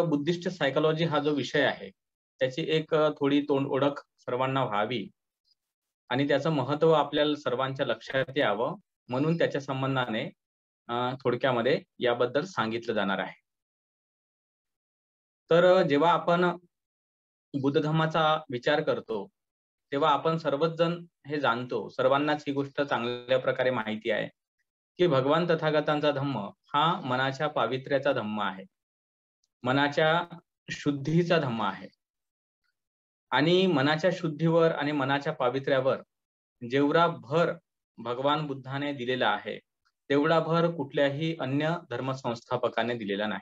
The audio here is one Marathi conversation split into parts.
बुद्धिस्ट सायकॉलॉजी हा जो विषय आहे, त्याची एक थोडी तोंड ओळख सर्वांना व्हावी आणि त्याचं महत्त्व आपल्याला सर्वांच्या लक्षात यावं, म्हणून त्याच्या संबंधाने थोडक्यामध्ये याबद्दल सांगितलं जाणार आहे. तर जेव्हा आपण बुद्ध धर्माचा विचार करतो, तेव्हा आपण सर्वच जण हे जाणतो, सर्वांनाच ही गोष्ट चांगल्या प्रकारे माहिती आहे, की भगवान तथागतांचा धम्म हा मनाच्या पावित्र्याचा धम्म आहे. मनाच्या शुद्धीचा धम्म आहे. आणि मनाच्या शुद्धीवर आणि मनाच्या पावित्र्यावर जेवढा भर भगवान बुद्धाने दिलेला आहे, तेवढा भर कुठल्याही अन्य धर्मसंस्थापकाने दिलेला नाही.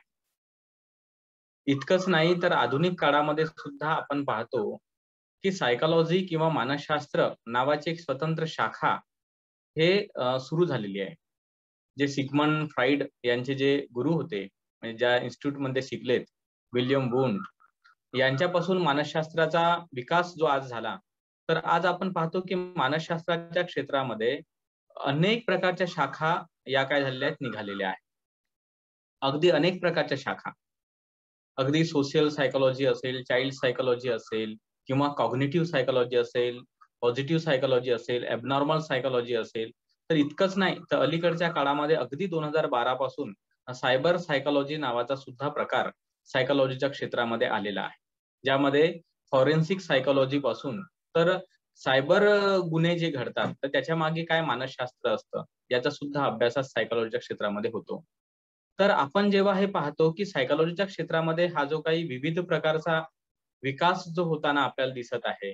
इतकंच नाही तर आधुनिक काळामध्ये सुद्धा आपण पाहतो, की सायकॉलॉजी किंवा मानसशास्त्र नावाची एक स्वतंत्र शाखा हे सुरू झालेली आहे. जे सिग्मंड फ्राइड यांचे जे गुरु होते, म्हणजे ज्या इन्स्टिट्यूटमध्ये शिकलेत, विल्यम वुंड यांच्यापासून मानसशास्त्राचा विकास जो आज झाला, तर आज आपण पाहतो की मानसशास्त्राच्या क्षेत्रामध्ये अनेक प्रकारच्या शाखा या काय झालेल्या आहेत, निघालेल्या आहेत. अगदी अनेक प्रकारच्या शाखा. अगदी सोशल सायकॉलॉजी असेल, चाइल्ड सायकॉलॉजी असेल किंवा कॉग्निटिव्ह सायकॉलॉजी असेल, पॉझिटिव्ह सायकॉलॉजी असेल, ॲबनॉर्मल सायकॉलॉजी असेल. तर इतकंच नाही, तर अलीकडच्या काळामध्ये अगदी 2012 पासून सायबर सायकॉलॉजी नावाचा सुद्धा प्रकार सायकॉलॉजीच्या क्षेत्रामध्ये आलेला आहे. ज्यामध्ये फॉरेन्सिक सायकॉलॉजी पासून तर सायबर गुन्हे जे घडतात, तर त्याच्या मागे काय मानसशास्त्र असतं, याचा सुद्धा अभ्यास सायकॉलॉजीच्या क्षेत्रामध्ये होतो. तर आपण जेव्हा हे पाहतो, की सायकॉलॉजीच्या क्षेत्रामध्ये हा जो काही विविध प्रकारचा विकास जो होताना आपल्याला दिसत आहे,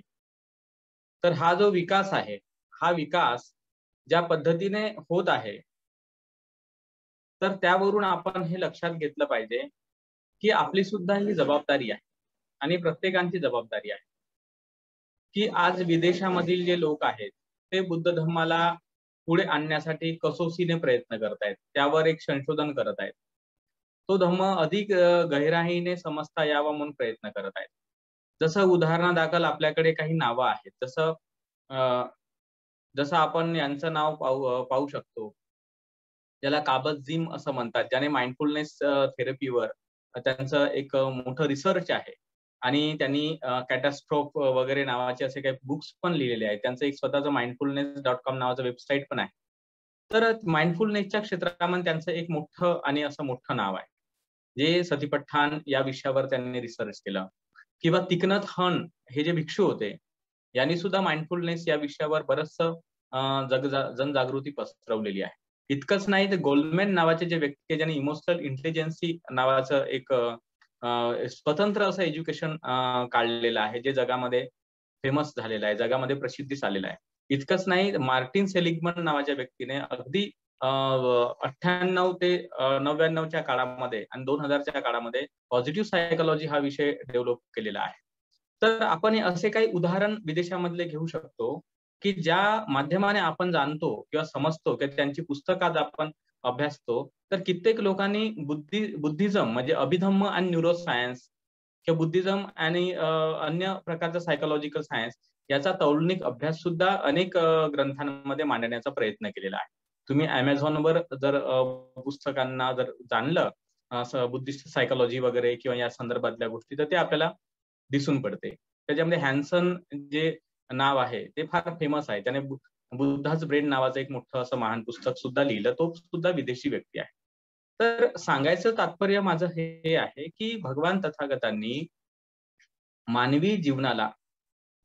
तर हा जो विकास आहे, हा विकास ज्या पद्धतीने होत आहे, तर त्यावरून आपण हे लक्षात घेतलं पाहिजे, की आपली सुद्धा ही जबाबदारी आहे आणि प्रत्येकाची जबाबदारी आहे, की आज विदेशामधील जे लोक आहेत, ते बुद्ध धर्माला पुढे आणण्यासाठी कसोशीने प्रयत्न करतायत. त्यावर एक संशोधन करत आहेत. तो धम्म अधिक गहिराईने समजता यावा म्हणून प्रयत्न करत आहेत. जसं उदाहरणादाखल आपल्याकडे काही नावं आहेत. जसं आपण यांचं नाव पाहू शकतो. ज्याला काबत-झीम असं म्हणतात, ज्याने माइंडफुलनेस थेरपीवर त्यांचं एक मोठं रिसर्च आहे आणि त्यांनी कॅटास्ट्रोफ वगैरे नावाचे असे काही बुक्स पण लिहिलेले आहेत. त्यांचं एक स्वतःचं mindfulness.com नावाचं वेबसाईट पण आहे. तर माइंडफुलनेसच्या क्षेत्रामध्ये त्यांचं एक मोठं आणि असं मोठं नाव आहे. जे सतीपट्ठाण या विषयावर त्यांनी रिसर्च केलं किंवा तिक नथ हन हे जे भिक्षू होते, यांनी सुद्धा माइंडफुलनेस या विषयावर बरचसं जनजागृती पसरवलेली आहे. इतकंच नाही तर गोल्डमॅन नावाचे जे व्यक्ती आहे, ज्यांनी इमोशनल इंटेलिजन्सी नावाचं एक स्वतंत्र असं एज्युकेशन काढलेलं आहे, जे जगामध्ये फेमस झालेलं आहे, जगामध्ये प्रसिद्धीस आलेलं आहे. इतकंच नाही, मार्टिन सेलिग्मन नावाच्या व्यक्तीने अगदी 98 ते 99च्या काळामध्ये आणि 2000च्या काळामध्ये पॉझिटिव्ह सायकॉलॉजी हा विषय डेव्हलप केलेला आहे. तर आपण असे काही उदाहरण विदेशामधले घेऊ शकतो, की ज्या माध्यमाने आपण जाणतो किंवा समजतो की त्यांची पुस्तकं आज आपण अभ्यासतो, तर कित्येक लोकांनी बुद्धिझम म्हणजे अभिधम्म आणि न्यूरोसायन्स किंवा बुद्धिझम आणि अन्य प्रकारचा सायकॉलॉजिकल सायन्स याचा तौलनिक अभ्यास सुद्धा अनेक ग्रंथांमध्ये मांडण्याचा प्रयत्न केलेला आहे. तुम्ही Amazonवर जर पुस्तकांना जर जाणलं असं बुद्धिस्ट सायकॉलॉजी वगैरे किंवा या संदर्भातल्या गोष्टी, तर ते आपल्याला दिसून पडते. त्याच्यामध्ये हॅन्सन जे नाव आहे ते फार फेमस आहे. त्याने बुद्धाच ब्रेन नावाचं एक मोठं असं महान पुस्तक सुद्धा लिहिलं. तो सुद्धा विदेशी व्यक्ती आहे. तर सांगायचं तात्पर्य माझं हे आहे, की भगवान तथागतांनी मानवी जीवनाला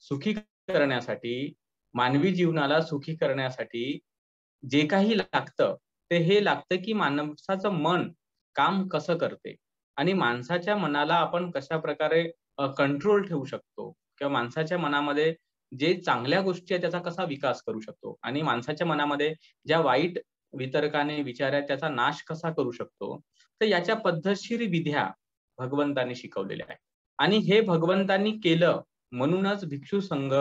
सुखी करण्यासाठी, मानवी जीवनाला सुखी करण्यासाठी जे काही लागतं, ते हे लागतं, की माणसाचं मन काम कसं करते आणि माणसाच्या मनाला आपण कशाप्रकारे कंट्रोल ठेवू शकतो किंवा माणसाच्या मनामध्ये जे चांगल्या गोष्टी आहेत त्याचा कसा विकास करू शकतो आणि माणसाच्या मनामध्ये ज्या वाईट वितर्काने विचार आहेत त्याचा नाश कसा करू शकतो. तर याच्या पद्धतशीर विद्या भगवंतांनी शिकवलेल्या आहेत आणि हे भगवंतांनी केलं म्हणूनच भिक्षू संघ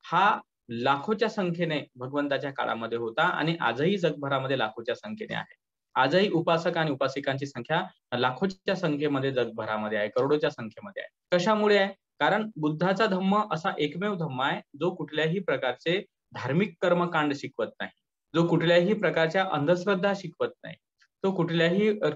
हा लाखोच्या संख्येने भगवंताच्या काळामध्ये होता आणि आजही जगभरामध्ये लाखोच्या संख्येने आहे. आजही उपासक आणि उपासिकांची संख्या लाखोच्या संख्येमध्ये जगभरामध्ये आहे, करोडोच्या संख्येमध्ये आहे. कशामुळे आहे? कारण बुद्धाचा धम्म असा एकमेव धम्म आहे, जो कुठल्याही प्रकारचे धार्मिक कर्मकांड शिकवत नाही, जो कुठल्याही प्रकारच्या अंधश्रद्धा शिकवत नाही, तो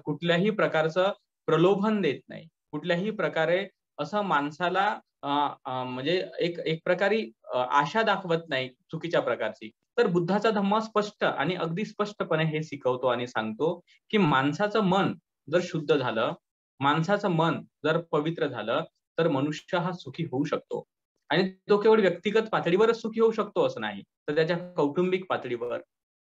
कुठल्याही प्रकारचं प्रलोभन देत नाही कुठल्याही प्रकारे असं माणसाला म्हणजे एक प्रकारे आशा दाखवत नाही चुकीच्या प्रकारची. तर बुद्धाचा धम्म स्पष्ट आणि अगदी स्पष्टपणे हे शिकवतो आणि सांगतो, की माणसाचं मन जर शुद्ध झालं, माणसाचं मन जर पवित्र झालं, तर मनुष्य हा सुखी होऊ शकतो. आणि तो केवळ व्यक्तिगत पातळीवरच सुखी होऊ शकतो असं नाही, तर त्याच्या कौटुंबिक पातळीवर,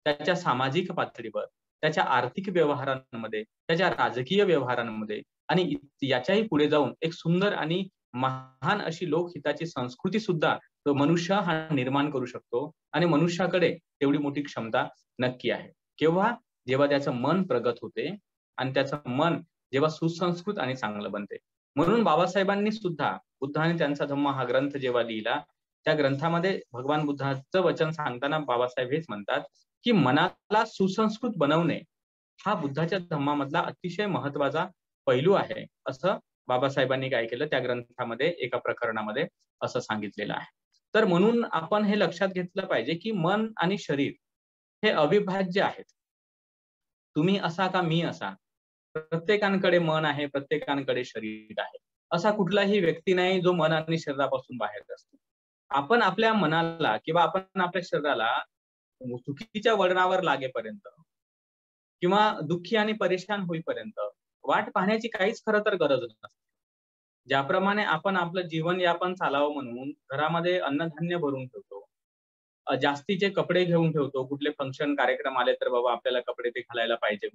त्याच्या सामाजिक पातळीवर, त्याच्या आर्थिक व्यवहारांमध्ये, त्याच्या राजकीय व्यवहारांमध्ये आणि याच्याही पुढे जाऊन एक सुंदर आणि महान अशी लोकहिताची संस्कृती सुद्धा तो मनुष्य हा निर्माण करू शकतो आणि मनुष्याकडे तेवढी मोठी क्षमता नक्की आहे. केव्हा? जेव्हा त्याचं मन प्रगत होते आणि त्याचं मन जेव्हा सुसंस्कृत आणि चांगलं बनते. म्हणून बाबासाहेबांनी सुद्धा बुद्धाने त्यांचा धम्म हा ग्रंथ जेव्हा लिहिला, त्या ग्रंथामध्ये भगवान बुद्धाचं वचन सांगताना बाबासाहेब हेच म्हणतात, की मनाला सुसंस्कृत बनवणे हा बुद्धाच्या धम्मामधला अतिशय महत्वाचा पैलू आहे, असं बाबासाहेबांनी काय केलं त्या ग्रंथामध्ये एका प्रकरणामध्ये असं सांगितलेलं आहे. तर म्हणून आपण हे लक्षात घेतलं पाहिजे, की मन आणि शरीर हे अविभाज्य आहेत. तुम्ही असा का मी असा? प्रत्येकाकडे मन आहे, प्रत्येकाकडे शरीर आहे. असा कुठलाही व्यक्ती नाही जो मन आणि शरीरापासून बाहेर असतो. आपण आपल्या मनाला किंवा आपण आपल्या शरीराला चुकीच्या वळणावर लागेपर्यंत किंवा दुःखी आणि परेशान होईपर्यंत वाट पाहण्याची काहीच खरं तर गरज नसते. ज्याप्रमाणे आपण आपलं जीवनयापन चालावं म्हणून घरामध्ये अन्नधान्य भरून ठेवतो. जास्तीचे कपडे घेऊन ठेवतो. कुठले फंक्शन कार्यक्रम आले तर बाबा आपल्याला कपडे ते घालायला पाहिजे.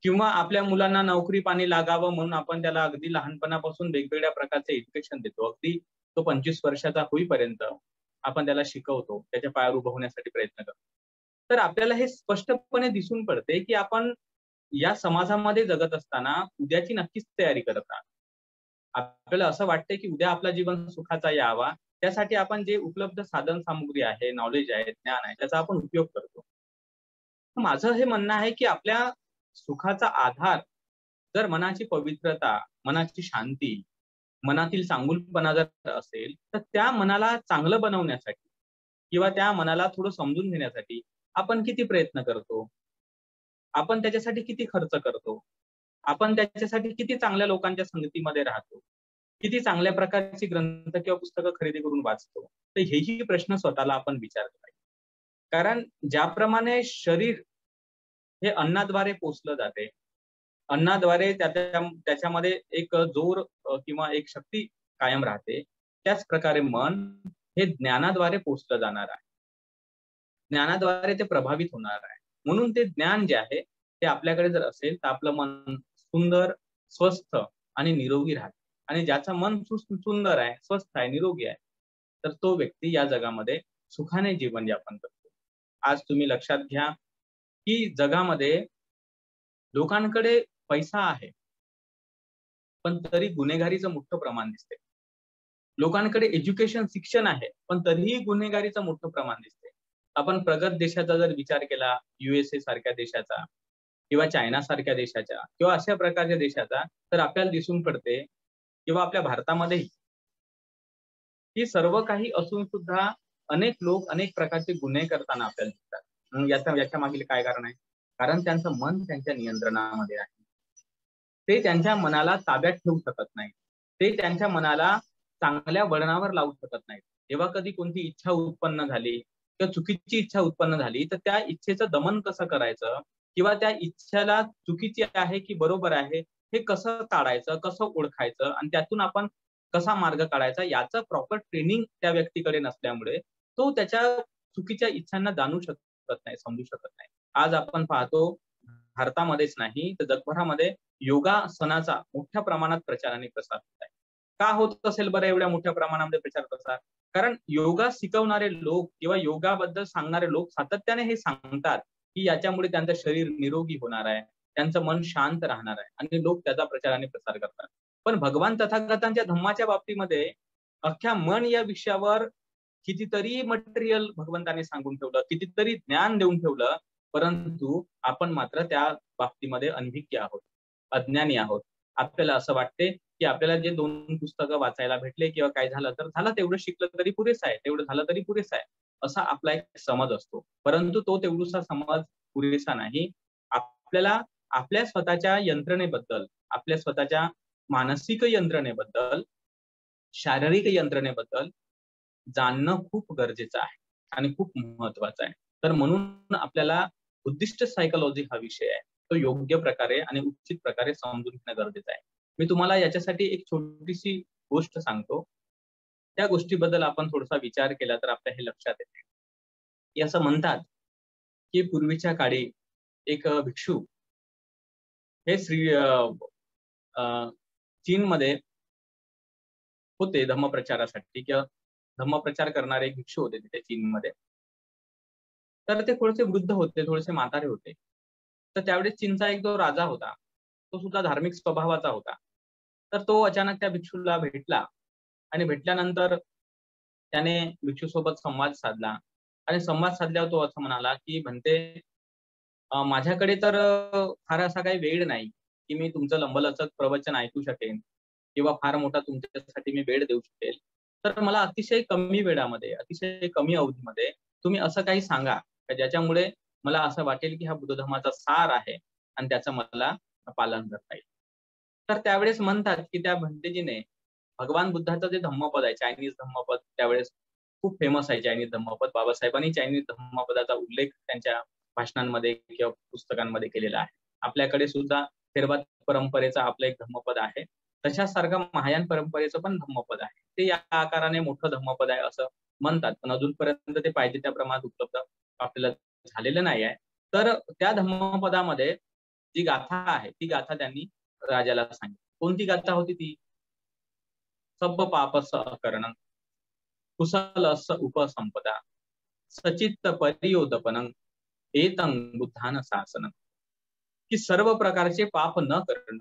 किंवा आपल्या मुलांना नोकरी पाणी लागावं म्हणून आपण त्याला अगदी लहानपणापासून वेगवेगळ्या प्रकारचे एज्युकेशन देतो. अगदी तो 25 वर्षाचा होईपर्यंत आपण त्याला शिकवतो. त्याच्या पायावर उभं होण्यासाठी प्रयत्न करतो. तर आपल्याला हे स्पष्टपणे दिसून पडते, की आपण या समाजामध्ये जगत असताना उद्याची नक्कीच तयारी करत आहात. आपल्याला असं वाटतंय, की उद्या आपला जीवन सुखाचा यावा. त्यासाठी आपण जे उपलब्ध साधन सामुग्री आहे, नॉलेज आहे, ज्ञान आहे, त्याचा आपण उपयोग करतो. माझं हे म्हणणं आहे, की आपल्या सुखाचा आधार जर मनाची पवित्रता, मनाची शांती, मनातील चांगुलपणा जर असेल, तर त्या मनाला चांगलं बनवण्यासाठी किंवा त्या मनाला थोडं समजून घेण्यासाठी आपण किती प्रयत्न करतो? आपण त्याच्यासाठी किती खर्च करतो? आपण त्याच्यासाठी किती चांगल्या लोकांच्या संगतीमध्ये राहतो? किती चांगल्या प्रकारची ग्रंथ किंवा पुस्तकं खरेदी करून वाचतो? तर हेही प्रश्न स्वतःला आपण विचारले पाहिजे. कारण ज्याप्रमाणे शरीर हे अन्नाद्वारे पोषलं जाते. अन्नाद्वारे त्याच्यामध्ये एक जोर किंवा एक शक्ती कायम राहते. त्याच प्रकारे मन हे ज्ञानाद्वारे पोषलं जाणार आहे. ज्ञानाद्वारे ते प्रभावित होणार आहे. म्हणून ते ज्ञान जे आहे, ते आपल्याकडे जर असेल, तर आपलं मन सुंदर, स्वस्थ आणि निरोगी राहतं. आणि ज्याचं मन सुंदर आहे, स्वस्थ आहे, निरोगी आहे, तर तो व्यक्ती या जगामध्ये सुखाने जीवनयापन करतो. आज तुम्ही लक्षात घ्या, की जगामध्ये लोकांकडे पैसा आहे, पण तरी गुन्हेगारीचं मोठं प्रमाण दिसते. लोकांकडे एज्युकेशन शिक्षण आहे, पण तरीही गुन्हेगारीचं मोठं प्रमाण दिसते. आपण प्रगत देशाचा जर विचार केला, USA सारख्या देशाचा किंवा चायना सारख्या देशाच्या किंवा अशा प्रकारच्या देशाचा, तर आपल्याला दिसून पडते किंवा आपल्या भारतामध्येही ही सर्व काही असून सुद्धा अनेक लोक अनेक प्रकारचे गुन्हे करताना आपल्याला दिसतात. मग याच्या मागील काय कारण आहे? कारण त्यांचं मन त्यांच्या नियंत्रणामध्ये आहे. ते त्यांच्या मनाला ताब्यात ठेवू शकत नाहीत. ते त्यांच्या मनाला चांगल्या वळणावर लावू शकत नाहीत. जेव्हा कधी कोणती इच्छा उत्पन्न झाली किंवा चुकीची इच्छा उत्पन्न झाली, तर त्या इच्छेचं दमन कसं करायचं किंवा त्या इच्छेला चुकीची आहे की बरोबर आहे, हे कसं टाळायचं, कसं ओळखायचं आणि त्यातून आपण कसा मार्ग काढायचा याचं प्रॉपर ट्रेनिंग त्या व्यक्तीकडे नसल्यामुळे तो त्याच्या चुकीच्या इच्छांना जाणू शकत नाही, समजू शकत नाही. आज आपण पाहतो भारतामध्येच नाही तर जगभरामध्ये योगासनाचा मोठ्या प्रमाणात प्रचार आणि प्रसार होत आहे. का होत असेल बरं एवढ्या मोठ्या प्रमाणामध्ये प्रचार प्रसार? कारण योगा शिकवणारे लोक किंवा योगाबद्दल सांगणारे लोक सातत्याने हे सांगतात, की याच्यामुळे त्यांचं शरीर निरोगी होणार आहे, त्यांचं मन शांत राहणार आहे आणि लोक त्याचा प्रचार आणि प्रसार करतात. पण भगवान तथागतांच्या धम्माच्या बाबतीमध्ये अख्ख्या मन या विषयावर कितीतरी मटेरियल भगवंताने सांगून ठेवलं, कितीतरी ज्ञान देऊन ठेवलं, परंतु आपण मात्र त्या बाबतीमध्ये अनभिज्ञ आहोत, अज्ञानी आहोत. आपल्याला असं वाटते, की आपल्याला जे 2 पुस्तकं वाचायला भेटले किंवा काय झालं तर झालं, तेवढं शिकलं तरी पुरेसं आहे, तेवढं झालं तरी पुरेसं आहे, असा आपला एक समज असतो. परंतु तो तेवढासा समज पुरेसा नाही. आपल्याला आपल्या स्वतःच्या यंत्रणेबद्दल, आपल्या स्वतःच्या मानसिक यंत्रणेबद्दल, शारीरिक यंत्रणेबद्दल जाणणं खूप गरजेचं आहे आणि खूप महत्वाचं आहे. तर म्हणून आपल्याला बुद्धिस्ट सायकोलॉजी हा विषय आहे तो योग्य प्रकारे आणि उचित प्रकारे समजून घेणं गरजेचं आहे. मी तुम्हाला याच्यासाठी एक छोटीशी गोष्ट सांगतो. त्या गोष्टीबद्दल आपण थोडासा विचार केला तर आपल्या हे लक्षात येते की असं म्हणतात की पूर्वीच्या काळी एक भिक्षू हे चीनमध्ये होते धम्मप्रचारासाठी, किंवा धम्मप्रचार करणारे एक भिक्षू होते तिथे चीनमध्ये. तर ते थोडेसे वृद्ध होते, थोडेसे म्हातारे होते. तर त्यावेळेस चीनचा एक जो राजा होता तो सुद्धा धार्मिक स्वभावाचा होता. तर तो अचानक त्या भिक्षूला भेटला आणि भेटल्यानंतर त्याने भिक्षूसोबत संवाद साधला आणि संवाद साधल्यावर तो असं म्हणाला की म्हणते, माझ्याकडे तर फार असा काही वेळ नाही की मी तुमचं लंबलचक प्रवचन ऐकू शकेन किंवा फार मोठा तुमच्यासाठी मी वेळ देऊ शकेल. तर मला अतिशय कमी वेळामध्ये, अतिशय कमी अवधीमध्ये तुम्ही असं काही सांगा ज्याच्यामुळे मला असं वाटेल की हा बुद्ध धर्माचा सार आहे आणि त्याचं मला पालन करता येईल. तर त्यावेळेस म्हणतात की त्या भंतेजीने भगवान बुद्धाचं जे धम्मपद आहे, चायनीज धम्मपद, त्यावेळेस खूप फेमस आहे चायनीज धम्मपद. बाबासाहेबांनी चायनीज धम्मपदाचा उल्लेख त्यांच्या भाषणांमध्ये किंवा पुस्तकांमध्ये केलेला आहे. आपल्याकडे सुद्धा थेरवाद परंपरेचा आपलं एक धम्मपद आहे. तशासारखं महायान परंपरेचं पण धम्मपद आहे. ते या आकाराने मोठं धम्मपद आहे असं म्हणतात, पण अजूनपर्यंत ते पाहिजे त्या प्रमाणात उपलब्ध आपल्याला झालेलं नाही आहे. तर त्या धम्मपदामध्ये जी गाथा आहे ती गाथा त्यांनी राजाला सांगितली. कोणती गाथा होती ती? सब पापस करणं, कुशलस उपसंपदा, सचित्त परियोदपनं, एतं बुद्धान शासनं. की सर्व प्रकारचे पाप न करणं,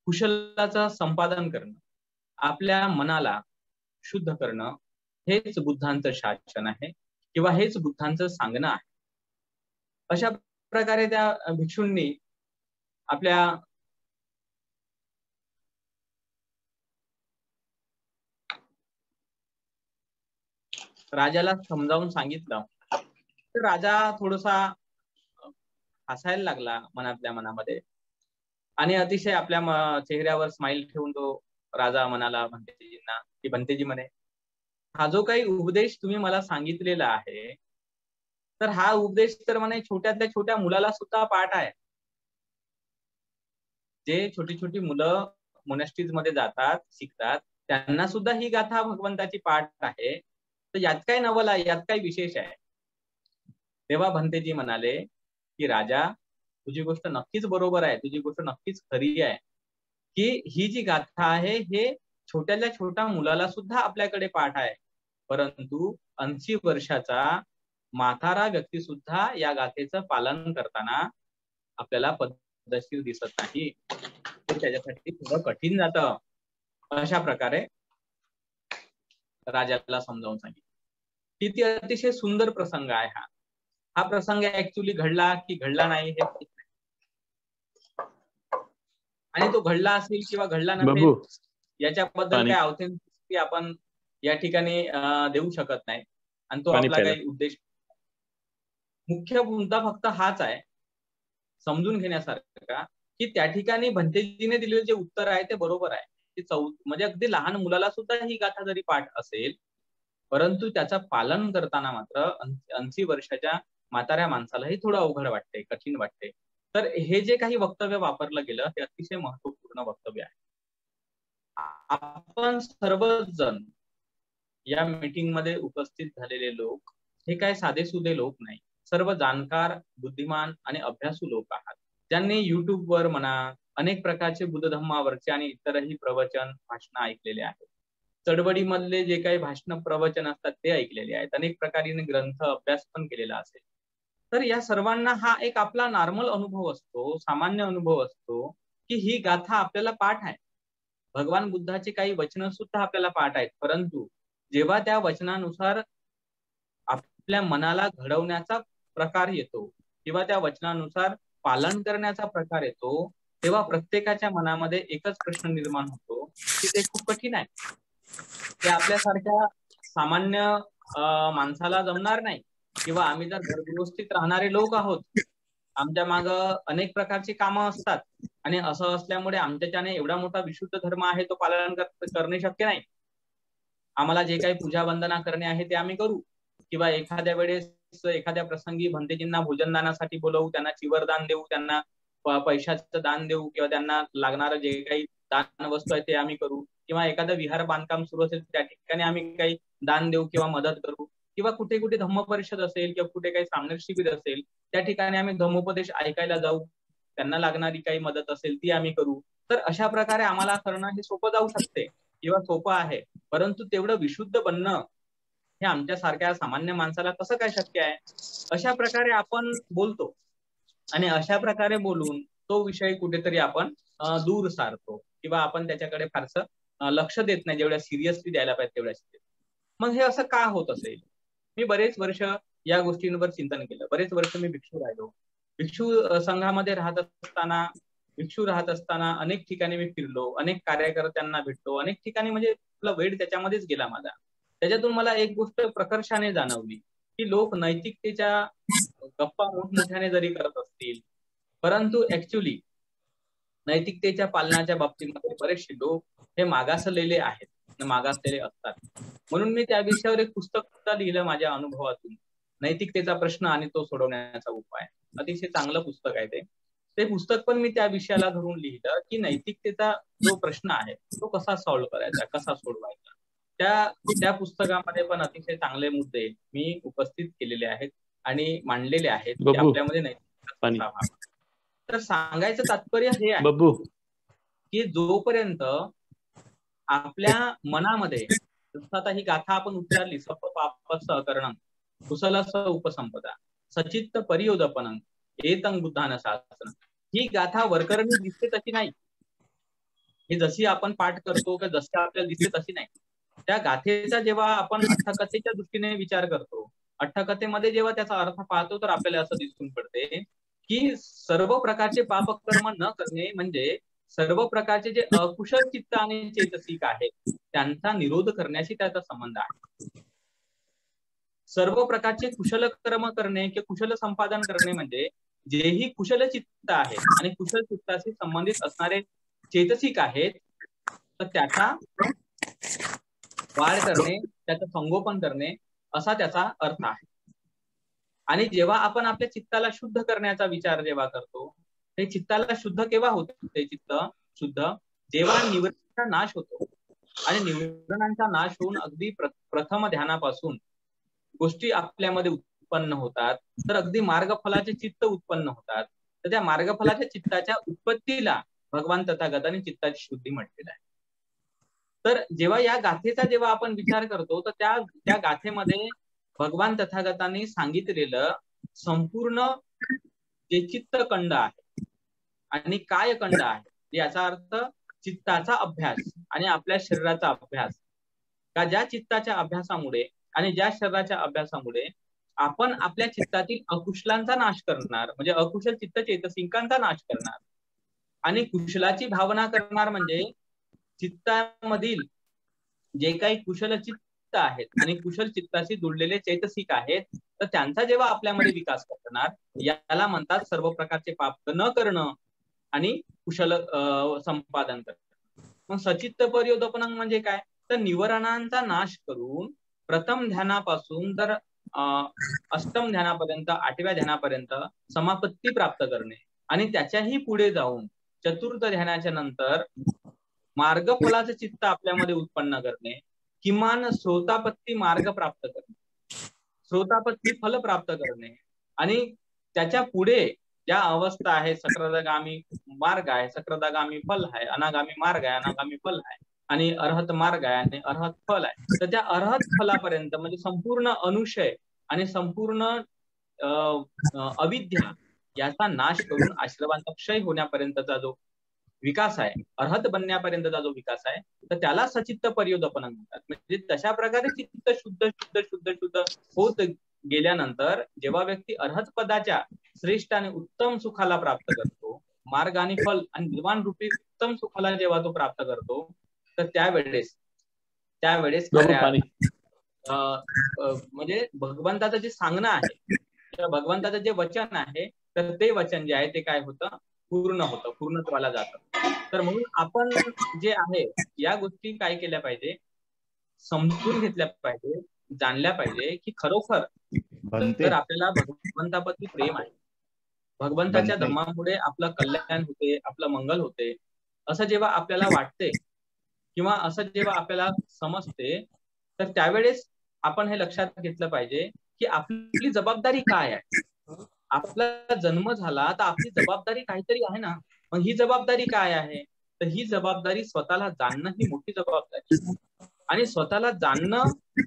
कुशलाचं संपादन करणं, आपल्या मनाला शुद्ध करणं, हेच बुद्धांचं शासन आहे किंवा हेच बुद्धांचं सांगणं आहे. अशा प्रकारे त्या भिक्षूंनी आपल्या राजाला समजावून सांगितलं. तर राजा थोडासा हसायला लागला मनातल्या मनामध्ये आणि अतिशय आपल्या चेहऱ्यावर स्माइल ठेवून तो राजा म्हणाला भंतेजींना, की भंतेजी म्हणे, हा जो काही उपदेश तुम्ही मला सांगितलेला आहे तर हा उपदेश तर म्हणे छोट्यातल्या छोट्या मुलाला सुद्धा पाठ आहे. जे छोटी छोटी मुलं मोनॅस्ट्रीज मध्ये जातात, शिकतात, त्यांना सुद्धा ही गाथा भगवंताची पाठ आहे. तर यात काय नवल आहे, यात काय विशेष आहे? तेव्हा भंतेजी म्हणाले की राजा, तुझी गोष्ट नक्कीच बरोबर आहे, तुझी गोष्ट नक्कीच खरी आहे की ही जी गाथा आहे हे छोट्यातल्या छोट्या मुलाला सुद्धा आपल्याकडे पाठ आहे, परंतु 80 वर्षाचा म्हातारा व्यक्ती सुद्धा या गाथेचं पालन करताना आपल्याला पद्धतशीर दिसत नाही. ते त्याच्यासाठी थोडं कठीण जातं. अशा प्रकारे राजाला समजावून सांगितलं. किती अतिशय सुंदर प्रसंग आहे हा. हा प्रसंग ऍक्च्युली घडला की घडला नाही हे माहित नाही, आणि तो घडला असेल किंवा घडला नसेल याच्याबद्दल काय ऑथेंटिसिटी आपण या ठिकाणी देऊ शकत नाही. आणि तो आपला काही उद्देश, मुख्य मुद्दा फक्त हाच आहे समजून घेण्यासारखा की त्या ठिकाणी भंतेजीने दिलेले जे उत्तर आहे ते बरोबर आहे. म्हणजे अगदी लहान मुलाला सुद्धा ही गाथा जरी पाठ असेल, परंतु त्याचं पालन करताना मात्र 80 वर्षाच्या म्हाताऱ्या माणसालाही थोडं अवघड वाटते, कठीण वाटते. तर हे जे काही वक्तव्य वापरलं गेलं ते अतिशय महत्वपूर्ण वक्तव्य आहे. आपण सर्वच जण या मीटिंग मध्ये उपस्थित झालेले लोक हे काय साधेसुधे लोक नाही, सर्व जाणकार, बुद्धिमान आणि अभ्यासू लोक आहात, ज्यांनी युट्यूबवर म्हणा अनेक प्रकारचे बुद्ध धम्मावरचे आणि इतरही प्रवचन, भाषण ऐकलेले आहेत. चळवळीमधले जे काही भाषण, प्रवचन असतात ते ऐकलेले आहेत. अनेक प्रकारे ग्रंथ अभ्यास पण केलेला असेल. तर या सर्वांना हा एक आपला नॉर्मल अनुभव असतो, सामान्य अनुभव असतो की ही गाथा आपल्याला पाठ आहे. भगवान बुद्धाचे काही वचन सुद्धा आपल्याला पाठ आहेत, परंतु जेव्हा त्या वचनानुसार आपल्या मनाला घडवण्याचा प्रकार येतो किंवा त्या वचनानुसार पालन करण्याचा प्रकार येतो, तेव्हा प्रत्येकाच्या मनामध्ये एकच प्रश्न निर्माण होतो की ते खूप कठीण आहे, ते आपल्यासारख्या सामान्य माणसाला जमणार नाही, किंवा आम्ही जर घरगृहस्थीत राहणारे लोक आहोत आमच्या माग अनेक प्रकारची कामं असतात आणि असं असल्यामुळे आमच्याच्याने एवढा मोठा विशुद्ध धर्म आहे तो पालन करणे शक्य नाही. आम्हाला जे काही पूजा वंदना करणे आहे ते आम्ही करू, किंवा एखाद्या वेळेस एखाद्या प्रसंगी भंतेजींना भोजनदानासाठी बोलवू, त्यांना चिवरदान देऊ, त्यांना पैशाचं दान देऊ, किंवा त्यांना लागणारं जे काही दान वस्तू आहे ते आम्ही करू, किंवा एखादं विहार बांधकाम सुरू असेल त्या ठिकाणी आम्ही काही दान देऊ किंवा मदत करू, किंवा कुठे कुठे धम्म परिषद असेल किंवा कुठे काही सामने शिबिर असेल त्या ठिकाणी आम्ही धम्मोपदेश ऐकायला जाऊ, त्यांना लागणारी काही मदत असेल ती आम्ही करू. तर अशा प्रकारे आम्हाला करणं हे सोपं जाऊ शकते किंवा सोपं आहे, परंतु तेवढं विशुद्ध बनणं हे आमच्या सारख्या सामान्य माणसाला कसं काय शक्य आहे? अशा प्रकारे आपण बोलतो आणि अशा प्रकारे बोलून तो विषय कुठेतरी आपण दूर सारतो किंवा आपण त्याच्याकडे फारसं लक्ष देत नाही, जेवढ्या सिरियसली द्यायला पाहिजे तेवढ्या. मग हे असं का होत असेल? मी बरेच वर्ष या गोष्टींवर चिंतन केलं. बरेच वर्ष मी भिक्षू राहिलो. भिक्षू संघामध्ये राहत असताना अनेक ठिकाणी मी फिरलो, अनेक कार्यकर्त्यांना भेटलो, अनेक ठिकाणी म्हणजे आपला वेळ त्याच्यामध्येच गेला माझा. त्याच्यातून मला एक गोष्ट प्रकर्षाने जाणवली की लोक नैतिकतेच्या गप्पा मोठमोठ्याने जरी करत असतील, परंतु ऍक्च्युली नैतिकतेच्या पालनाच्या बाबतीमध्ये बरेचसे लोक हे मागासलेले आहेत, मागासलेले असतात. म्हणून मी त्या विषयावर एक पुस्तक सुद्धा लिहिलं माझ्या अनुभवातून, नैतिकतेचा प्रश्न आणि तो सोडवण्याचा उपाय. अतिशय चांगलं पुस्तक आहे ते पुस्तक पण मी त्या विषयाला धरून लिहिलं की नैतिकतेचा जो प्रश्न आहे तो कसा सॉल्व्ह करायचा, कसा सोडवायचा. त्या पुस्तकामध्ये पण अतिशय चांगले मुद्दे मी उपस्थित केलेले आहेत आणि मांडलेले आहेत की आपल्यामध्ये नैतिकता. तर सांगायचं तात्पर्य हे आहे की जोपर्यंत आपल्या मनामध्ये, आता ही गाथा आपण उच्चारली, सप पाप सहकरणं कुशलस उपसंपदा सचित्त परियोदपनं एतं बुद्धान शासनं, ही गाथा वरकरणी दिसते तशी नाही, ही जशी आपण पाठ करतो किंवा जशी आपल्याला दिसते तशी नाही. त्या गाथेचा जेव्हा आपण अट्टकथेच्या दृष्टीने विचार करतो, अट्टकथेमध्ये जेव्हा त्याचा अर्थ पाहतो, तर आपल्याला असं दिसून पडते की सर्व प्रकारचे पापकर्म न करणे म्हणजे सर्व प्रकारचे जे अकुशल चित्त आणि चैतसिक आहेत त्यांचा निरोध करण्याशी त्याचा संबंध आहे. सर्व प्रकारचे कुशल कर्म करणे किंवा कुशल संपादन करणे म्हणजे जेही कुशल चित्त आहेत आणि कुशल चित्ताशी संबंधित असणारे चैतसिक आहेत तर त्याचा वाढ करणे, त्याचं संगोपन करणे असा त्याचा अर्थ आहे. आणि जेव्हा आपण आपल्या चित्ताला शुद्ध करण्याचा विचार जेव्हा करतो, ते चित्ताला शुद्ध केव्हा होते? ते चित्त शुद्ध जेव्हा निवरणांचा नाश होतो, आणि निवरणांचा नाश होऊन अगदी प्रथम ध्यानापासून गोष्टी आपल्यामध्ये उत्पन्न होतात, तर अगदी मार्गफलाचे चित्त उत्पन्न होतात. तर त्या मार्गफलाच्या चित्ताच्या उत्पत्तीला भगवान तथागतांनी चित्ताची शुद्धी म्हटलेलं आहे. तर जेव्हा या गाथेचा जेव्हा आपण विचार करतो, तर त्या गाथेमध्ये भगवान तथागतांनी सांगितलेलं संपूर्ण जे चित्तखंड आहे आणि कायखंड आहे, याचा अर्थ चित्ताचा अभ्यास आणि आपल्या शरीराचा अभ्यास, का ज्या चित्ताच्या अभ्यासामुळे आणि ज्या शरीराच्या अभ्यासामुळे आपण आपल्या चित्तातील अकुशलांचा नाश करणार, म्हणजे अकुशल चित्त चैतसिकांचा नाश करणार, आणि कुशलाची भावना करणार म्हणजे चित्तामधील जे काही कुशल चित्त आहेत आणि कुशल चित्ताशी जुळलेले चैतसिक आहेत, तर त्यांचा जेव्हा आपल्यामध्ये विकास करणार, याला म्हणतात सर्व प्रकारचे पाप न करणं आणि कुशल संपादन करणं. मग सचित्त परियोदपनं म्हणजे काय? तर निवरणांचा नाश करून प्रथम ध्यानापासून तर अष्टम ध्यानापर्यंत, 8व्या ध्यानापर्यंत समापत्ती प्राप्त करणे, आणि त्याच्याही पुढे जाऊन चतुर्थ ध्यानाच्या नंतर मार्गफलाचे चित्त आपल्यामध्ये उत्पन्न करणे, किमान श्रोतापत्ती मार्ग प्राप्त करणे, श्रोतापत्ती फल प्राप्त करणे, आणि त्याच्या पुढे ज्या अवस्था आहे, सक्रागामी मार्ग आहे, सक्रागामी फल आहे, अनागामी मार्ग आहे, अनागामी फल आहे, आणि अर्हत मार्ग आहे आणि अर्हत फल आहे. तर त्या अर्हत फलापर्यंत म्हणजे संपूर्ण अनुशय आणि संपूर्ण अविद्या याचा नाश करून आश्रमांचा क्षय होण्यापर्यंतचा जो विकास आहे, अर्हत बनण्यापर्यंतचा जो विकास आहे, तर त्याला सचित्त परियोदपनं म्हणतात. म्हणजे तशा प्रकारे चित्त शुद्ध शुद्ध शुद्ध शुद्ध होत गेल्यानंतर जेव्हा व्यक्ती अर्हत पदाच्या श्रेष्ठ आणि उत्तम सुखाला प्राप्त करतो, मार्ग आणि फल आणि निर्वाण रूपी उत्तम सुखाला जेव्हा तो प्राप्त करतो, तर त्यावेळेस म्हणजे भगवंताचं जे सांगणं आहे, भगवंताचं जे वचन आहे तर ते वचन जे आहे ते काय होतं, पूर्ण होतं, पूर्णत्वाला जातं. तर म्हणून आपण जे आहे या गोष्टी काय केल्या पाहिजे, समजून घेतल्या पाहिजे, जाणल्या पाहिजे की खरोखर बनते तर आपल्याला भगवंताप्रती प्रेम आहे, भगवंताच्या बनते धर्मामुळे आपलं कल्याण होते, आपलं मंगल होते, असं जेव्हा आपल्याला वाटते किंवा असं जेव्हा आपल्याला समजते, तर त्यावेळेस आपण हे लक्षात घेतलं पाहिजे की आपली जबाबदारी काय आहे. आपला जन्म झाला तर आपली जबाबदारी काहीतरी आहे ना. मग ही जबाबदारी काय आहे, तर ही जबाबदारी स्वतःला जाणणं ही मोठी जबाबदारी आहे. आणि स्वतःला जाणणं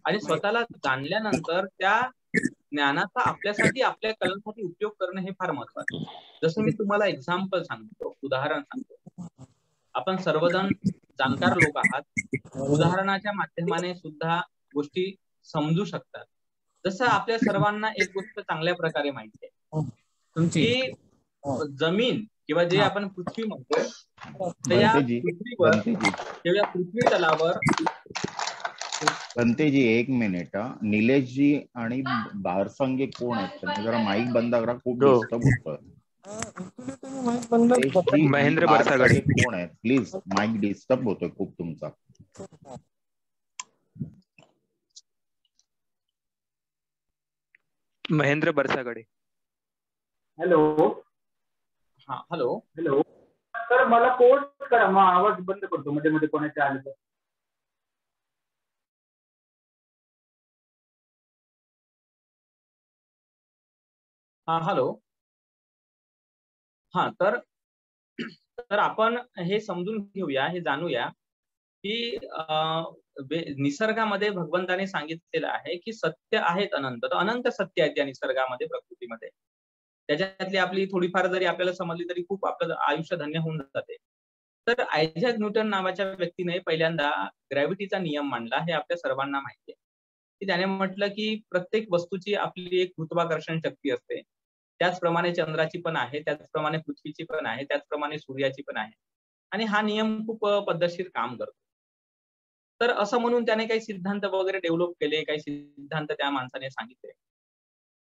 आणि स्वतःला जाणल्यानंतर त्या ज्ञानाचा आपल्यासाठी, आपल्या कलांसाठी उपयोग करणं हे फार महत्वाचं आहे. जसं मी तुम्हाला एक्झाम्पल सांगतो, उदाहरण सांगतो. आपण सर्वजण जाणकार लोक आहात, उदाहरणाच्या माध्यमाने सुद्धा गोष्टी समजू शकतात. जसं आपल्या सर्वांना एक गोष्ट चांगल्या प्रकारे माहिती आहे की जमीन किंवा जे आपण पृथ्वी म्हणतो, तर या बनते जी पृथ्वीवर बनते जी किंवा या पृथ्वी तलावर बनते जी 1 मिनिट निलेश जी आणि बारसंगे कोण आहेत त्यांनी जरा माईक बंद करा, खूप हो. डिस्टर्ब होतोय. निलेश जी आणि महेंद्र बरसागडे. बारसंगे कोण आहेत प्लीज, माईक डिस्टर्ब होतोय खूप तुमचा. महेंद्र बरसागडे. हॅलो हा हॅलो. हॅलो सर, मला कोर्स करा, मग आवाज बंद करतो मध्ये मध्ये कोणाचे आले तर. हा हॅलो. हा तर तर आपण हे समजून घेऊया, हे जाणूया की निसर्गामध्ये भगवंताने सांगितलेलं आहे की सत्य आहेत अनंत, तर अनंत सत्य आहेत या निसर्गामध्ये, प्रकृतीमध्ये. त्याच्यातली आपली थोडीफार जरी आपल्याला समजली तरी खूप आपलं आयुष्य धन्य होऊन जाते. तर आयझॅक न्यूटन नावाच्या व्यक्तीने पहिल्यांदा ग्रॅव्हिटीचा नियम मांडला, हे आपल्या सर्वांना माहिती आहे. की त्याने म्हटलं की प्रत्येक वस्तूची आपली एक गुरुत्वाकर्षण शक्ती असते, त्याचप्रमाणे चंद्राची पण आहे, त्याचप्रमाणे पृथ्वीची पण आहे, त्याचप्रमाणे सूर्याची पण आहे. आणि हा नियम खूप पद्धतशीर काम करतो. तर असं म्हणून त्याने काही सिद्धांत वगैरे डेव्हलप केले, काही सिद्धांत त्या माणसाने सांगितले.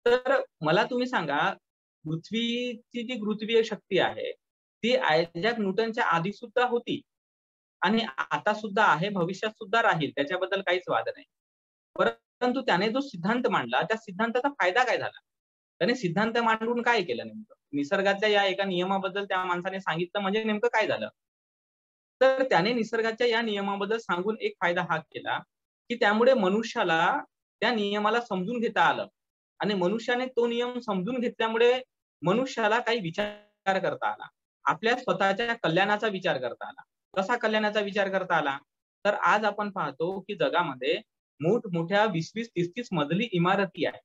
तर मला तुम्ही सांगा, पृथ्वीची जी गुरुत्वीय शक्ती आहे ती आयझॅक न्यूटनच्या आधी सुद्धा होती आणि आता सुद्धा आहे, भविष्यात सुद्धा राहील, त्याच्याबद्दल काहीच वाद नाही. परंतु त्याने जो सिद्धांत मांडला त्या सिद्धांताचा फायदा काय झाला, त्याने सिद्धांत मांडून काय केलं, नेमकं निसर्गाच्या या एका नियमाबद्दल त्या माणसाने सांगितलं म्हणजे नेमकं काय झालं. तर त्याने निसर्गाच्या या नियमाबद्दल सांगून एक फायदा हा केला की त्यामुळे मनुष्याला त्या नियमाला समजून घेता आलं आणि मनुष्याने तो नियम समजून घेतल्यामुळे मनुष्याला काही विचार करता आला, आपल्या स्वतःच्या कल्याणाचा विचार करता आला. कसा कल्याणाचा विचार करता आला, तर आज आपण पाहतो की जगामध्ये मोठमोठ्या 20-20, 30-30 मजली इमारती आहेत.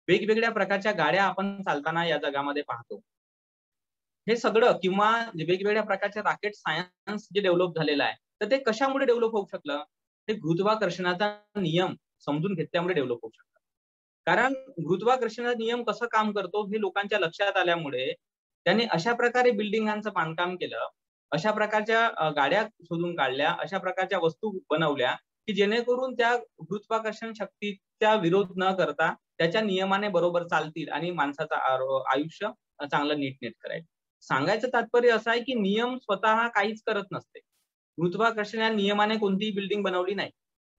वेगवेगळ्या प्रकारच्या गाड्या आपण चालताना या जगामध्ये पाहतो. हे सगळं किंवा वेगवेगळ्या प्रकारचे रॉकेट सायन्स जे डेव्हलप झालेलं आहे, तर ते कशामुळे डेव्हलप होऊ शकलं, ते गुरुत्वाकर्षणाचा नियम समजून घेतल्यामुळे डेव्हलप होऊ शकतं. कारण गुरुत्वाकर्षणाचा नियम कसं काम करतो हे लोकांच्या लक्षात आल्यामुळे त्यांनी अशा प्रकारे बिल्डिंगांचं बांधकाम केलं, अशा प्रकारच्या गाड्या शोधून काढल्या, अशा प्रकारच्या वस्तू बनवल्या की जेणेकरून त्या गुरुत्वाकर्षण शक्तीचा विरोध न करता त्याच्या नियमाने बरोबर चालतील आणि माणसाचं आयुष्य चांगलं नीटनेटकं राहील. सांगायचं तात्पर्य असं आहे की नियम स्वतः काहीच करत नसते. गुरुत्वाकर्षण या नियमाने कोणतीही बिल्डिंग बनवली नाही,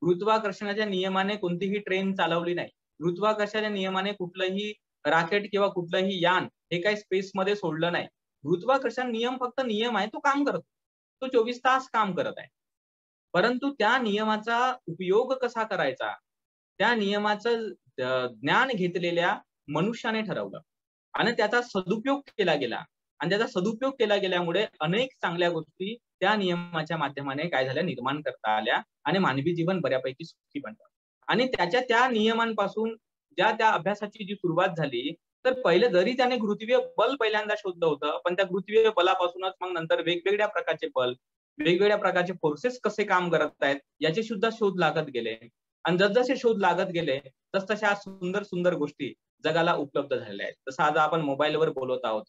गुरुत्वाकर्षणाच्या नियमाने कोणतीही ट्रेन चालवली नाही, गुरुत्वाकर्षणाच्या नियमाने कुठलंही रॉकेट किंवा कुठलंही यान हे काही स्पेसमध्ये सोडलं नाही. गुरुत्वाकर्षण नियम फक्त नियम आहे, तो काम करतो, तो 24 तास काम करत आहे. परंतु त्या नियमाचा उपयोग कसा करायचा, त्या नियमाचं ज्ञान घेतलेल्या मनुष्याने ठरवलं आणि त्याचा सदुपयोग केला गेला आणि त्याचा सदुपयोग केला गेल्यामुळे अनेक चांगल्या गोष्टी त्या नियमाच्या माध्यमाने काय झाल्या, निर्माण करता आल्या आणि मानवी जीवन बऱ्यापैकी सुखी बनलं. आणि त्या नियमांपासून ज्या त्या अभ्यासाची जी सुरुवात झाली, तर पहिले जरी त्याने गुरुत्वीय बल पहिल्यांदा शोधलं होतं, पण त्या गुरुत्वीय बलापासूनच मग नंतर वेगवेगळ्या प्रकारचे बल, वेगवेगळ्या प्रकारचे फोर्सेस कसे काम करत आहेत याचे सुद्धा शोध लागत गेले. आणि जसजसे शोध लागत गेले तसतशा सुंदर सुंदर गोष्टी जगाला उपलब्ध झालेल्या आहेत. जसं आज आपण मोबाईलवर बोलत आहोत,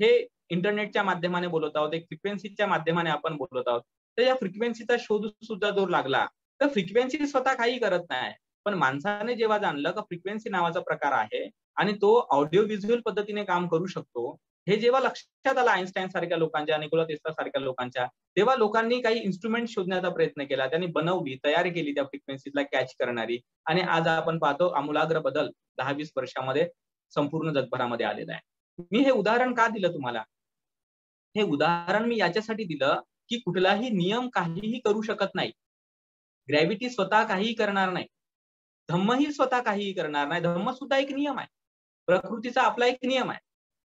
हे इंटरनेटच्या माध्यमाने बोलत आहोत, एक फ्रिक्वेन्सीच्या माध्यमाने आपण बोलत आहोत. तर या फ्रिक्वेन्सीचा शोध सुद्धा जो लागला, तर फ्रिक्वेन्सी स्वतः काही करत नाही, पण माणसाने जेव्हा जाणलं की फ्रिक्वेन्सी नावाचा प्रकार आहे आणि तो ऑडिओ व्हिज्युअल पद्धतीने काम करू शकतो, हे जेव्हा लक्षात आलं आईन्स्टाईन सारख्या लोकांच्या, निकोला टेस्ला सारख्या लोकांच्या, तेव्हा लोकांनी काही इन्स्ट्रुमेंट शोधण्याचा प्रयत्न केला. त्यांनी बनवली, तयार केली त्या फ्रिक्वेन्सीला कॅच करणारी, आणि आज आपण पाहतो आमूलाग्र बदल 10-20 वर्षामध्ये संपूर्ण जगभरामध्ये आलेला आहे. मी हे उदाहरण का दिलं तुम्हाला? हे उदाहरण मी याच्यासाठी दिलं की कुठलाही नियम काहीही करू शकत नाही. ग्रॅव्हिटी स्वतः काहीही करणार नाही, धम्मही स्वतः काहीही करणार नाही. धम्म सुद्धा एक नियम आहे, प्रकृतीचा आपला एक नियम आहे.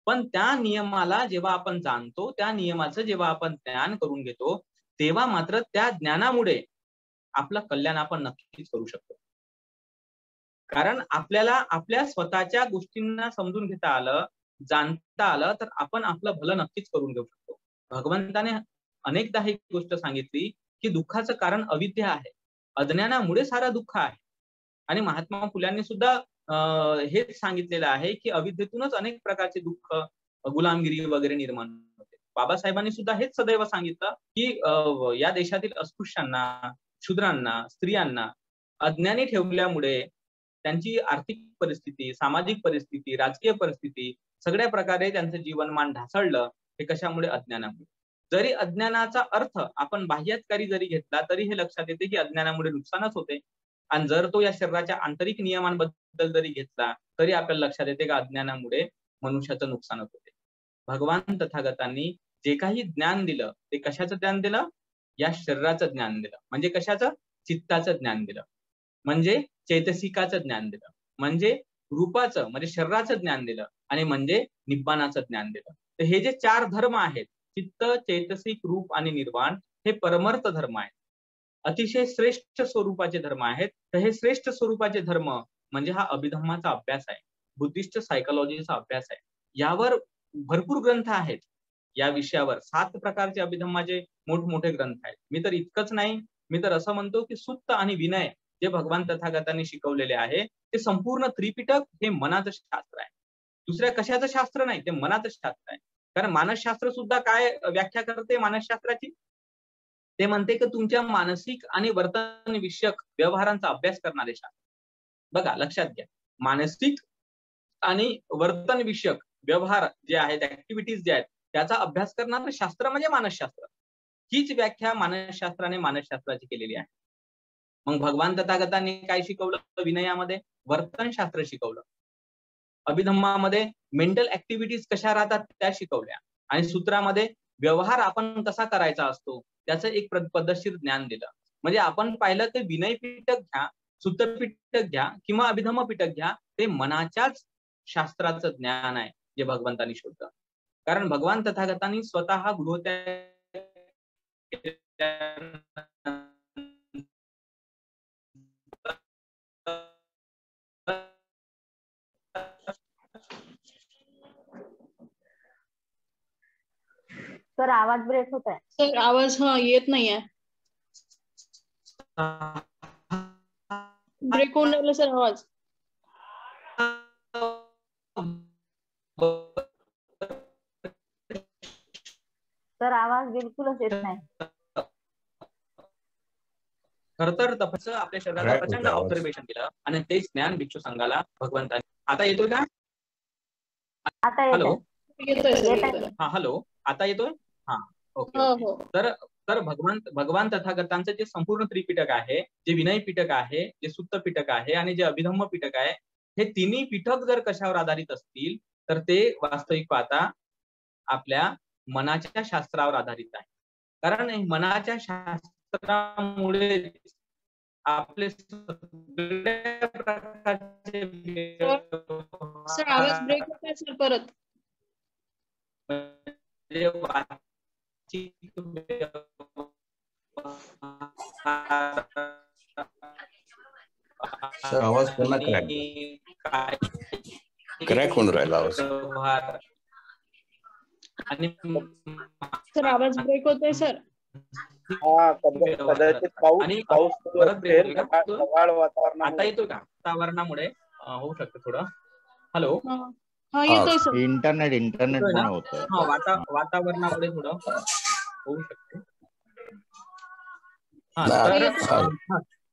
पण त्या नियमाला जेव्हा आपण जाणतो, त्या नियमाचं जेव्हा आपण ज्ञान करून घेतो, तेव्हा मात्र त्या ज्ञानामुळे आपलं कल्याण आपण नक्कीच करू शकतो. कारण आपल्याला आपल्या स्वतःच्या गोष्टींना समजून घेता आलं, जाणता आलं, तर आपण आपलं भलं नक्कीच करून घेऊ शकतो. भगवंताने अनेकदा ही गोष्ट सांगितली की दुःखाचं कारण अविद्या आहे, अज्ञानामुळे सारं दुःख आहे. आणि महात्मा फुल्यांनी सुद्धा हेच सांगितलेलं आहे की अविद्येतूनच अनेक प्रकारचे दुःख, गुलामगिरी वगैरे निर्माण होते. बाबासाहेबांनी सुद्धा हेच सदैव सांगितलं की या देशातील अस्पृश्यांना, शूद्रांना, स्त्रियांना अज्ञानी ठेवल्यामुळे त्यांची आर्थिक परिस्थिती, सामाजिक परिस्थिती, राजकीय परिस्थिती, सगळ्या प्रकारे त्यांचं जीवनमान ढासळलं. हे कशामुळे? अज्ञानामुळे. जरी अज्ञानाचा अर्थ आपण बाह्यकारी जरी घेतला, तरी हे लक्षात येते की अज्ञानामुळे नुकसानच होते. आणि जर तो या शरीराच्या आंतरिक नियमांबद्दल जरी घेतला, तरी आपल्याला लक्षात येते की अज्ञानामुळे मनुष्याचं नुकसानच होते. भगवान तथागतांनी जे काही ज्ञान दिलं, ते कशाचं ज्ञान दिलं? या शरीराचं ज्ञान दिलं. म्हणजे कशाचं? चित्ताचं ज्ञान दिलं, म्हणजे चैतसिकाचं ज्ञान दिलं, म्हणजे रूपाचं म्हणजे शरीराचं ज्ञान दिलं, आणि म्हणजे निब्बाणाचं ज्ञान दिलं. तर हे जे 4 धर्म आहेत, चित्त, चैतसिक, रूप आणि निर्वाण, हे परमार्थ धर्म आहेत, अतिशय श्रेष्ठ स्वरूपाचे धर्म आहेत. तर हे श्रेष्ठ स्वरूपाचे धर्म म्हणजे हा अभिधम्माचा अभ्यास आहे, बुद्धिस्ट सायकोलॉजीचा अभ्यास आहे. यावर भरपूर ग्रंथ आहेत. या विषयावर 7 प्रकारचे अभिधम्माचे मोठमोठे ग्रंथ आहेत. मी तर इतकंच नाही, मी तर असं म्हणतो की सुत्त आणि विनय जे भगवान तथागतांनी शिकवलेले आहे, ते संपूर्ण त्रिपिटक हे मनाचं शास्त्र आहे. दुसऱ्या कशाचं शास्त्र नाही, ते मनाचं शास्त्र आहे. कारण मानसशास्त्र सुद्धा काय व्याख्या करते मानसशास्त्राची? ते म्हणते की तुमच्या मानसिक आणि वर्तन विषयक व्यवहारांचा अभ्यास करणारे शास्त्र. बघा, लक्षात घ्या, मानसिक आणि वर्तन विषयक व्यवहार जे आहेत, ऍक्टिव्हिटीज जे आहेत, त्याचा अभ्यास करणारं शास्त्र म्हणजे मानसशास्त्र. हीच व्याख्या मानसशास्त्राने मानसशास्त्राची केलेली आहे. मग भगवान तथागतांनी काय शिकवलं? विनयामध्ये वर्तनशास्त्र शिकवलं, अभिधम्मामध्ये मेंटल ऍक्टिव्हिटीज कशा राहतात त्या शिकवल्या, आणि सूत्रामध्ये व्यवहार आपण कसा करायचा असतो त्याचं एक पद्धतशीर ज्ञान दिलं. म्हणजे आपण पाहिलं की विनय पिटक घ्या, सूत्र पिटक घ्या किंवा अभिधम्म पिटक घ्या, ते मनाच्याच शास्त्राचं ज्ञान आहे जे भगवंतांनी शोधलं. कारण भगवान तथागतांनी स्वतः गृहत्याग सर आवाज ब्रेक होत आहे. सर आवाज येत नाहीये, ब्रेक होऊन राहिला सर आवाज. सर आवाज बिलकुलच येत नाही. खरतर तपस आपल्या शरीराचं प्रचंड ऑब्झर्वेशन केलं आणि ते ज्ञान भिक्षू संघाला भगवंतांनी. आता येतोय का? आता हॅलो, येतोय. हा हॅलो, आता येतोय? हा, ओके. तर भगवान तथागतांचं जे संपूर्ण त्रिपिटक आहे, जे विनय पिटक आहे, जे सुत्त पिटक आहे आणि जे अभिधम्म पिटक आहे, हे तिन्ही पिटक जर कशावर आधारित असतील तर ते वास्तविक पाहता आपल्या मनाच्या शास्त्रावर आधारित आहे. कारण मनाच्या शास्त्रामुळे आपले सगळ्या प्रकारचे सर आवाज ब्रेक होतोय सर परत. सर आवाज पुन्हा क्रॅक होऊन राहिला आवाज. आणि सर आवाज ब्रेक होतोय सर. हा, कदाचित पाऊस वातावरण. आता येतोय का? वातावरणामुळे होऊ शकतं थोडं. हॅलो, हा येतोय सर. इंटरनेट पण होतं. वातावरणामुळे थोडं होऊ शकते.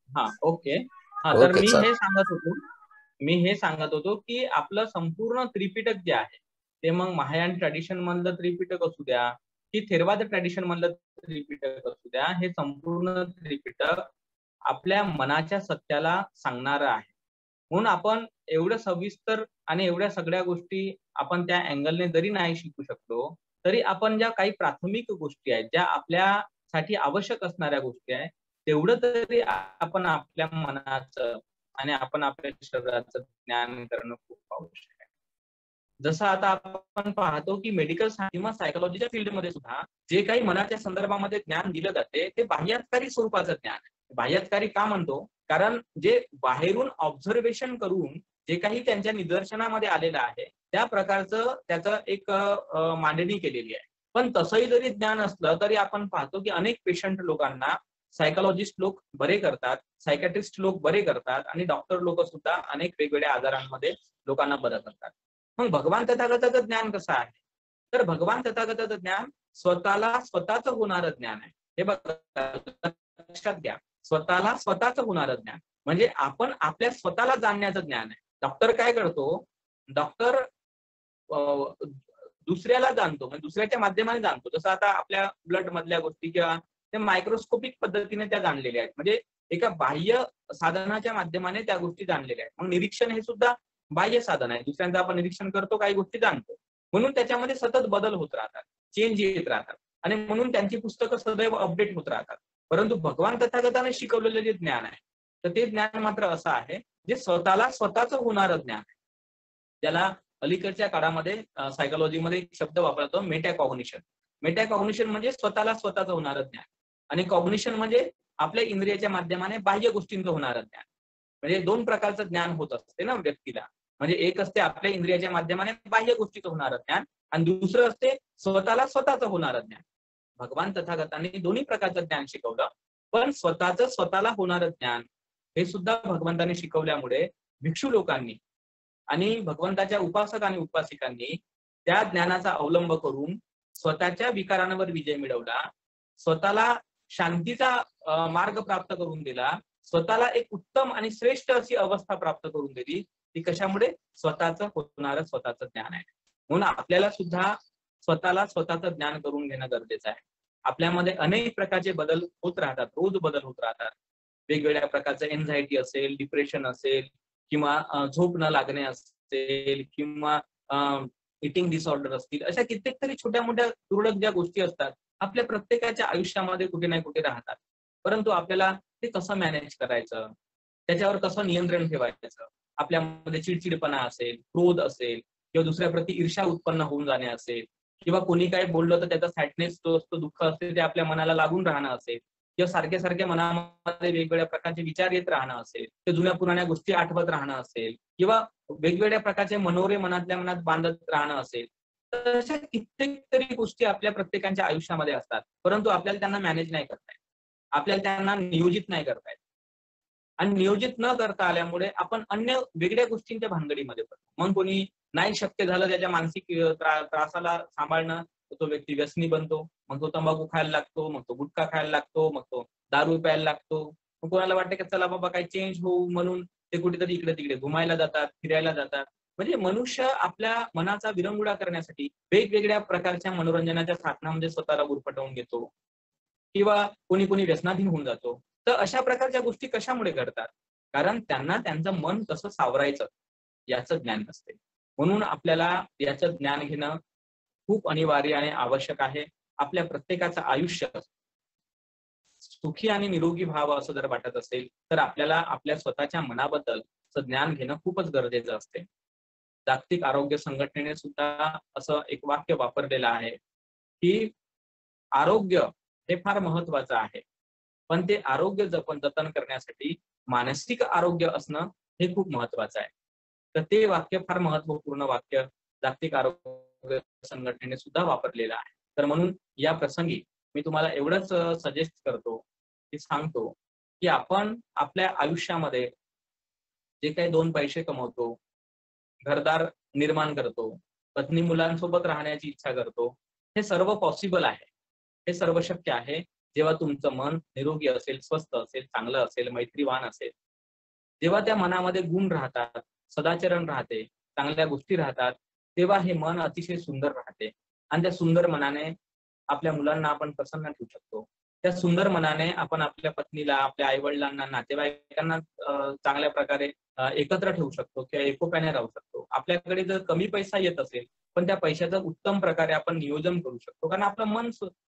हा, ओके. हा, तर मी हे सांगत होतो मी हे सांगत होतो की आपलं संपूर्ण त्रिपिटक जे आहे ते मग महायान ट्रॅडिशन मधलं त्रिपिटक असू द्या की थेरवाद ट्रॅडिशन मधलं त्रिपिटक असू द्या, हे संपूर्ण त्रिपिटक आपल्या मनाच्या सत्याला सांगणारं आहे. म्हणून आपण एवढं सविस्तर आणि एवढ्या सगळ्या गोष्टी आपण त्या अँगलने जरी नाही शिकू शकलो, तरी आपण ज्या काही प्राथमिक गोष्टी आहेत, ज्या आपल्यासाठी आवश्यक असणाऱ्या गोष्टी आहेत, तेवढं तरी आपण आपल्या मनाचं आणि आपण आपल्या शरीराचं ज्ञान करणं खूप आवश्यक आहे. जसं आता आपण पाहतो की मेडिकल किंवा सायकोलॉजीच्या फील्डमध्ये सुद्धा जे काही मनाच्या संदर्भामध्ये ज्ञान दिलं जाते ते बाह्यकारी स्वरूपाचं ज्ञान आहे. बाह्यकारी का म्हणतो? कारण जे बाहेरून ऑब्झर्वेशन करून जे काही त्यांच्या निदर्शनामध्ये आलेलं आहे त्या प्रकारचं त्याचं एक मांडणी केलेली आहे. पण तसंही जरी ज्ञान असलं तरी आपण पाहतो की अनेक पेशंट लोकांना सायकोलॉजिस्ट लोक बरे करतात, सायकॅट्रिस्ट लोक बरे करतात आणि डॉक्टर लोक सुद्धा अनेक वेगवेगळ्या आजारांमध्ये लोकांना बरं करतात. मग भगवान तथागताचं ज्ञान कसं आहे? तर भगवान तथागताचं ज्ञान स्वतःला स्वतःच होणारं ज्ञान आहे. हे बघा, लक्षात घ्या, स्वतःला स्वतःच होणारं ज्ञान म्हणजे आपण आपल्या स्वतःला जाणण्याचं ज्ञान आहे. डॉक्टर काय करतो? डॉक्टर दुसऱ्याला जाणतो, म्हणजे दुसऱ्याच्या माध्यमाने जाणतो. जसं आता आपल्या ब्लड मधल्या गोष्टी किंवा ते मायक्रोस्कोपिक पद्धतीने त्या जाणलेल्या आहेत, म्हणजे एका बाह्य साधनाच्या माध्यमाने त्या गोष्टी जाणलेल्या आहेत. मग निरीक्षण हे सुद्धा बाह्य साधन आहे. दुसऱ्यांचं आपण निरीक्षण करतो, काही गोष्टी जाणतो, म्हणून त्याच्यामध्ये सतत बदल होत राहतात, चेंज येत राहतात आणि म्हणून त्यांची पुस्तकं सदैव अपडेट होत राहतात. परंतु भगवान तथागताने शिकवलेलं जे ज्ञान आहे तर ते ज्ञान मात्र असं आहे जे स्वतःला स्वतःच होणारं ज्ञान आहे. त्याला अलीकडच्या काळामध्ये सायकोलॉजीमध्ये एक शब्द वापरतो, मेटाकॉग्निशन. मेटाकॉग्निशन म्हणजे स्वतःला स्वतःच होणारं ज्ञान आणि कॉग्निशन म्हणजे आपल्या इंद्रियाच्या माध्यमाने बाह्य गोष्टींचं होणारं ज्ञान. म्हणजे दोन प्रकारचं ज्ञान होत असते ना व्यक्तीला. म्हणजे एक असते आपल्या इंद्रियाच्या माध्यमाने बाह्य गोष्टीचं होणारं ज्ञान आणि दुसरं असते स्वतःला स्वतःच होणारं ज्ञान. भगवान तथागतांनी दोन्ही प्रकारचं ज्ञान शिकवलं, पण स्वतःच स्वतःला होणारं ज्ञान हे सुद्धा भगवंतांनी शिकवल्यामुळे भिक्षू लोकांनी आणि भगवंताच्या उपासक आणि उपासिकांनी त्या ज्ञानाचा अवलंब करून स्वतःच्या विकारांवर विजय मिळवला, स्वतःला शांतीचा मार्ग प्राप्त करून दिला, स्वतःला एक उत्तम आणि श्रेष्ठ अशी अवस्था प्राप्त करून दिली. ती कशामुळे? स्वतःच होणारं स्वतःच ज्ञान आहे. म्हणून आपल्याला सुद्धा स्वतःला स्वतःच ज्ञान करून घेणं गरजेचं आहे. आपल्यामध्ये अनेक प्रकारचे बदल होत राहतात, रोज बदल होत राहतात. वेगवेगळ्या प्रकारचं एन्झायटी असेल, डिप्रेशन असेल किंवा झोप न लागणे असेल किंवा इटिंग डिसऑर्डर असतील, अशा कित्येक तरी छोट्या मोठ्या तुरळक ज्या गोष्टी असतात आपल्या प्रत्येकाच्या आयुष्यामध्ये कुठे ना कुठे राहतात. परंतु आपल्याला ते कसं मॅनेज करायचं, त्याच्यावर कसं नियंत्रण ठेवायचं, आपल्यामध्ये चिडचिडपणा असेल, क्रोध असेल किंवा दुसऱ्याप्रती ईर्ष्या उत्पन्न होऊन जाणे असेल किंवा कोणी काही बोललं तर त्याचा सॅडनेस जो असतो, दुःख असते, ते आपल्या मनाला लागून राहणं असेल किंवा सारखे सारखे मनामध्ये वेगवेगळ्या प्रकारचे विचार येत राहणं असेल, ते जुन्या पुराण्या गोष्टी आठवत राहणं असेल किंवा वेगवेगळ्या प्रकारचे मनोरे मनातल्या मनात बांधत राहणं असेल, तर अशा कित्येक तरी गोष्टी आपल्या प्रत्येकाच्या आयुष्यामध्ये असतात. परंतु आपल्याला त्यांना मॅनेज नाही करता येत, आपल्याला त्यांना नियोजित नाही करता येत आणि नियोजित न करता आल्यामुळे आपण अन्य वेगळ्या गोष्टींच्या भानगडीमध्ये पडतो. मग कोणी नाही शक्य झालं त्याच्या मानसिक त्रासाला सांभाळणं, तो व्यक्ती व्यसनी बनतो, मग तो तंबाखू खायला लागतो, मग तो गुटखा खायला लागतो, मग तो दारू प्यायला लागतो. मग कोणाला वाटतं की चला बाबा काही चेंज होऊ म्हणून ते कुठेतरी इकडे तिकडे घुमायला जातात, फिरायला जातात. म्हणजे मनुष्य आपल्या मनाचा विरंगुळा करण्यासाठी वेगवेगळ्या प्रकारच्या मनोरंजनाच्या साधनामध्ये स्वतःला गुरफटवून घेतो किंवा कोणी कोणी व्यसनाधीन होऊन जातो. तर अशा प्रकारच्या गोष्टी कशामुळे घडतात? कारण त्यांना त्यांचं मन कसं सावरायचं याचं ज्ञान नसते. म्हणून आपल्याला याचं ज्ञान घेणं खूप अनिवार्य आणि आवश्यक आहे. आपल्या प्रत्येकाचं आयुष्य सुखी आणि निरोगी व्हावं असं जर वाटत असेल तर आपल्याला आपल्या स्वतःच्या मनाबद्दल ज्ञान घेणं खूपच गरजेचं असते. जागतिक आरोग्य संघटनेने सुद्धा असं एक वाक्य वापरलेलं आहे की आरोग्य हे फार महत्वाचं आहे, पण ते आरोग्य जतन करण्यासाठी मानसिक आरोग्य असणं हे खूप महत्वाचं आहे. तर ते वाक्य फार महत्वपूर्ण वाक्य जागतिक आरोग्य संघटनेने सुद्धा वापरलेलं आहे. तर म्हणून या प्रसंगी मी तुम्हाला एवढंच सजेस्ट करतो की सांगतो की आपण आपल्या आयुष्यामध्ये जे काही 2 पैसे कमवतो, घरदार निर्माण करतो, पत्नी मुलांसोबत राहण्याची इच्छा करतो, हे सर्व पॉसिबल आहे, हे सर्व शक्य आहे जेव्हा तुमचं मन निरोगी असेल, स्वस्थ असेल, चांगलं असेल, मैत्रीवान असेल. जेव्हा त्या मनामध्ये गुण राहतात, सदाचरण राहते, चांगल्या गोष्टी राहतात, तेव्हा हे मन अतिशय सुंदर राहते. आणि त्या सुंदर मनाने आपल्या मुलांना आपण प्रसन्न ठेवू शकतो. त्या सुंदर मनाने आपण आपल्या पत्नीला, आपल्या आईवडिलांना, नातेवाईकांना चांगल्या प्रकारे एकत्र ठेवू शकतो किंवा एकोप्याने राहू शकतो. आपल्याकडे जर कमी पैसा येत असेल पण त्या पैशाचं उत्तम प्रकारे आपण नियोजन करू शकतो, कारण आपलं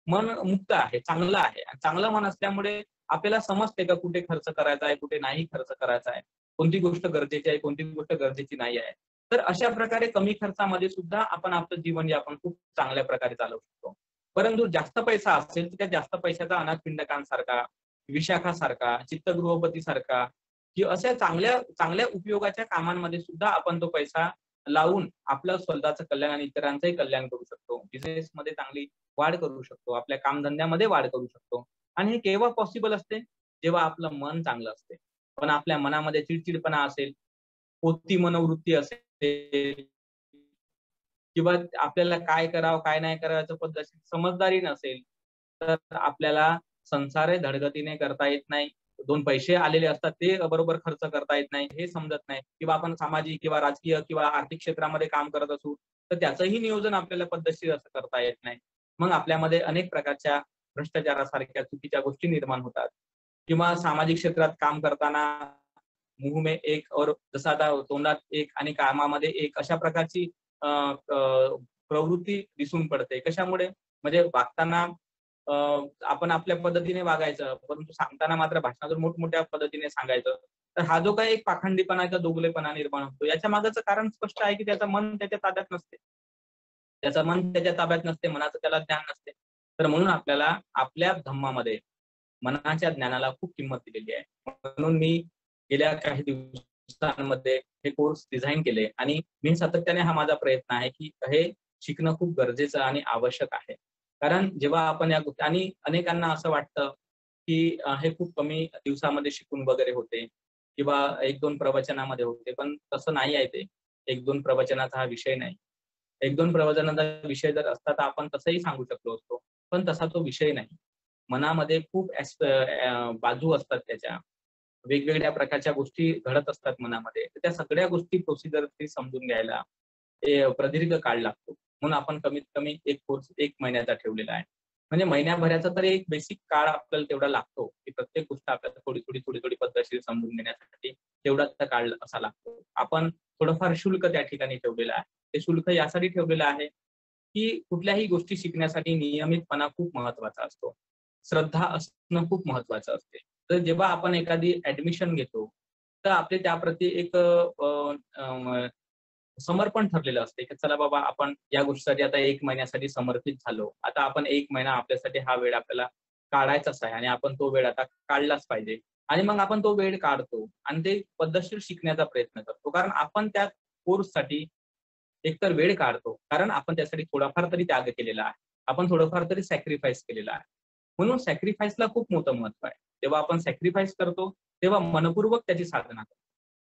मन मुक्त आहे, चांगलं आहे. आणि चांगलं मन असल्यामुळे आपल्याला समजते का कुठे खर्च करायचा आहे, कुठे नाही खर्च करायचा आहे, कोणती गोष्ट गरजेची आहे, कोणती गोष्ट गरजेची नाही आहे. तर अशा प्रकारे कमी खर्चामध्ये सुद्धा आपण आपलं जीवनयापन खूप चांगल्या प्रकारे चालवू शकतो. परंतु जास्त पैसा असेल तर त्या जास्त पैशाचा अनाथपिंडकांसारखा, विशाखासारखा, चित्तगृहपतीसारखा की अशा चांगल्या उपयोगाच्या कामांमध्ये सुद्धा आपण तो पैसा लावून आपलं स्वतःचं कल्याण आणि इतरांचंही कल्याण करू शकतो. बिझनेसमध्ये चांगली वाढ करू शकतो, आपल्या कामधंद्यामध्ये वाढ करू शकतो. आणि हे केव्हा पॉसिबल असते? जेव्हा आपलं मन चांगलं असते. पण आपल्या मनामध्ये चिडचिडपणा असेल, पोती मनोवृत्ती असेल किंवा आपल्याला काय करावं काय नाही करायचं पद्धतशीर समजदारी नसेल तर आपल्याला संसार धडगतीने करता येत नाही. 2 पैसे आलेले असतात ते बरोबर खर्च करता येत नाही, हे समजत नाही. किंवा आपण सामाजिक किंवा राजकीय किंवा आर्थिक क्षेत्रामध्ये काम करत असू तर त्याचंही नियोजन आपल्याला पद्धतशीर असं करता येत नाही. मग आपल्यामध्ये अनेक प्रकारच्या भ्रष्टाचारासारख्या चुकीच्या गोष्टी निर्माण होतात. किंवा सामाजिक क्षेत्रात काम करताना मुंह में एक और जसं आता तोंडात एक आणि कामामध्ये एक अशा प्रकारची प्रवृत्ती दिसून पडते. कशामुळे? म्हणजे वागताना आपण आपल्या पद्धतीने वागायचं, परंतु सांगताना मात्र भाषणातून मोठमोठ्या पद्धतीने सांगायचं. तर हा जो काही एक पाखंडीपणा किंवा दोगलेपणा निर्माण होतो, याच्या मागचं कारण स्पष्ट आहे की त्याचं मन त्याच्या ताब्यात नसते. त्याचं मन त्याच्या ताब्यात नसते, मनाचं त्याला ज्ञान नसते. तर म्हणून आपल्याला आपल्या धम्मामध्ये मनाच्या ज्ञानाला खूप किंमत दिलेली आहे. म्हणून मी गेल्या काही दिवसांमध्ये हे कोर्स डिझाईन केले आणि मी सातत्याने हा माझा प्रयत्न आहे की हे शिकणं खूप गरजेचं आणि आवश्यक आहे. कारण जेव्हा आपण या गोष्टी आणि अनेकांना असं वाटतं की हे खूप कमी दिवसामध्ये शिकून वगैरे होते किंवा 1-2 प्रवचनामध्ये होते, पण तसं नाही आहे. ते 1-2 प्रवचनाचा हा विषय नाही. 1-2 प्रवचनाचा विषय जर असता तर आपण तसंही सांगू शकलो असतो, पण तसा तो विषय नाही. मनामध्ये खूप बाजू असतात, त्याच्या वेगवेगळ्या प्रकारच्या गोष्टी घडत असतात मनामध्ये. तर त्या सगळ्या गोष्टी प्रोसिजर समजून घ्यायला प्रदीर्घ काळ लागतो. म्हणून आपण कमीत कमी एक कोर्स 1 महिन्याचा ठेवलेला आहे. म्हणजे महिन्याभराचा तरी एक बेसिक काळ आपल्याला तेवढा लागतो की प्रत्येक गोष्ट आपल्याला थोडी पद्धतशीर समजून घेण्यासाठी तेवढाच काळ असा लागतो. आपण थोडंफार शुल्क त्या ठिकाणी ठेवलेलं आहे. ते शुल्क यासाठी ठेवलेलं आहे की कुठल्याही गोष्टी शिकण्यासाठी नियमितपणा खूप महत्वाचा असतो, श्रद्धा असणं खूप महत्वाचं असते. तर जेव्हा आपण एखादी ऍडमिशन घेतो तर आपले त्याप्रती एक समर्पण ठरलेलं असते की चला बाबा आपण या गोष्टीसाठी आता 1 महिन्यासाठी समर्पित झालो. आता आपण 1 महिना आपल्यासाठी हा वेळ आपल्याला काढायचाच आहे आणि आपण तो वेळ आता काढलाच पाहिजे. आणि मग आपण तो वेळ काढतो आणि ते पद्धतशीर शिकण्याचा प्रयत्न करतो. कारण आपण त्या कोर्ससाठी एकतर वेळ काढतो, कारण आपण त्यासाठी थोडाफार तरी त्याग केलेला आहे, आपण थोडंफार तरी सॅक्रिफाईस केलेला आहे. म्हणून सॅक्रिफाईसला खूप मोठं महत्व आहे. जेव्हा आपण सॅक्रिफाईस करतो तेव्हा मनपूर्वक त्याची साधना करतो.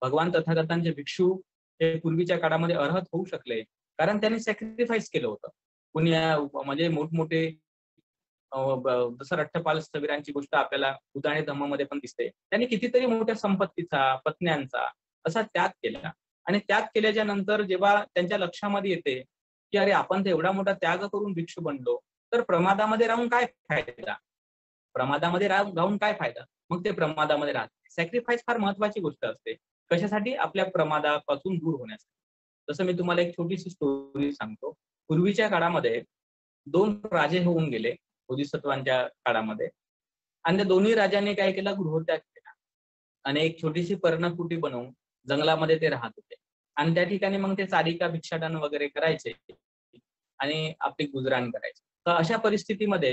भगवान तथागतांचे भिक्षू हे पूर्वीच्या काळामध्ये अर्हत होऊ शकले कारण त्यांनी सॅक्रिफाईस केलं होतं. कुणी म्हणजे मोठमोठे जसं रठ्ठपाल स्थविरांची गोष्ट आपल्याला उदाहरणे धम्मामध्ये पण दिसते. त्यांनी कितीतरी मोठ्या संपत्तीचा, पत्न्यांचा असा त्याग केला. आणि त्याग केल्याच्या नंतर जेव्हा त्यांच्या लक्षामध्ये येते की अरे आपण तर एवढा मोठा त्याग करून भिक्षू बनलो, तर प्रमादामध्ये राहून काय फायदा? प्रमादामध्ये राहून काय फायदा? मग ते प्रमादामध्ये राहते. सॅक्रिफाईस फार महत्वाची गोष्ट असते. कशासाठी? आपल्या प्रमादापासून दूर होण्यासाठी. जसं मी तुम्हाला एक छोटीशी स्टोरी सांगतो. पूर्वीच्या काळामध्ये 2 राजे होऊन गेले बोधिसत्वांच्या काळामध्ये आणि त्या दोन्ही राजांनी काय केलं? गृहत्याग केला आणि एक छोटीशी पर्णकुटी बनवून जंगलामध्ये ते राहत होते. आणि त्या ठिकाणी मग ते चारिका भिक्षाटन वगैरे करायचे आणि आपली गुजराण करायचे. तर अशा परिस्थितीमध्ये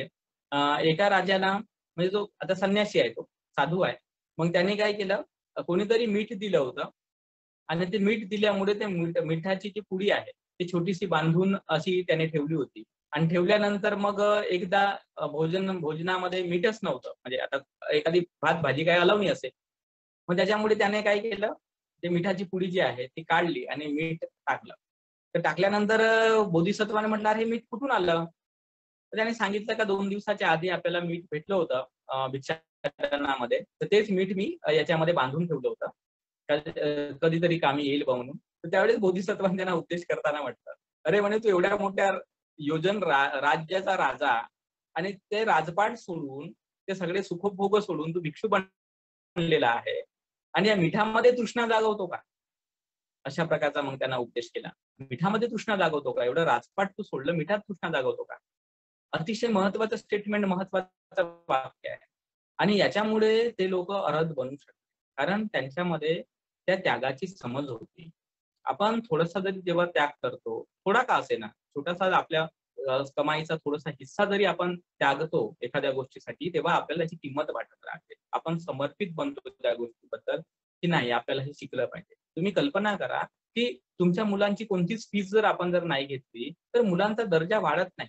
एका राजाला, म्हणजे जो आता संन्यासी आहे, तो साधू आहे, मग त्याने काय केलं? कोणीतरी मीठ दिलं होतं आणि ते मीठ दिल्यामुळे ते मिठाची जी पुडी आहे ती छोटीशी बांधून अशी त्याने ठेवली होती. आणि ठेवल्यानंतर मग एकदा भोजनामध्ये मीठच नव्हतं, म्हणजे आता एखादी भात भाजी काय अलावणी असेल, मग त्याच्यामुळे त्याने काय केलं? ते मिठाची पुडी जी आहे ती काढली आणि मीठ टाकलं. तर टाकल्यानंतर बोधिसत्वाने म्हटलं अरे मीठ कुठून आलं? तर त्याने सांगितलं का 2 दिवसाच्या आधी आपल्याला मीठ भेटलं होतं भिक्षाटनामध्ये, तर तेच मीठ मी याच्यामध्ये बांधून ठेवलं होतं. कधीतरी कामी येईल बा म्हणून. तर त्यावेळेस बोधिसत्वांनी त्यांना उद्देश करताना म्हणतात, अरे म्हणे तू एवढ्या मोठ्या राज्याचा राजा आणि ते राजपाट सोडून ते सगळे सुखभोग सोडून तू भिक्षू बनलेला आहे आणि या मिठामध्ये तृष्णा जागवतो का? अशा प्रकारचा मग त्यांना उपदेश केला. मिठामध्ये तृष्णा जागवतो का? एवढं राजपाट तू सोडलं, मिठात तृष्णा जागवतो का? अतिशय महत्वाचं स्टेटमेंट, महत्वाचं वाक्य आहे. आणि याच्यामुळे ते लोक अर्हत बनू शकतात, कारण त्यांच्यामध्ये त्या त्यागाची समज होती. आपण थोडासा जरी जेव्हा त्याग करतो, थोडा का असेना, छोटासा आपल्या कमाईचा थोडासा हिस्सा जरी आपण त्यागतो एखाद्या गोष्टीसाठी, तेव्हा आपल्याला याची किंमत वाटत राहते. आपण समर्पित बनतो त्या गोष्टीबद्दल की नाही आपल्याला हे शिकलं पाहिजे. तुम्ही कल्पना करा की तुमच्या मुलांची कोणतीच फीस जर आपण नाही घेतली तर मुलांचा दर्जा वाढत नाही.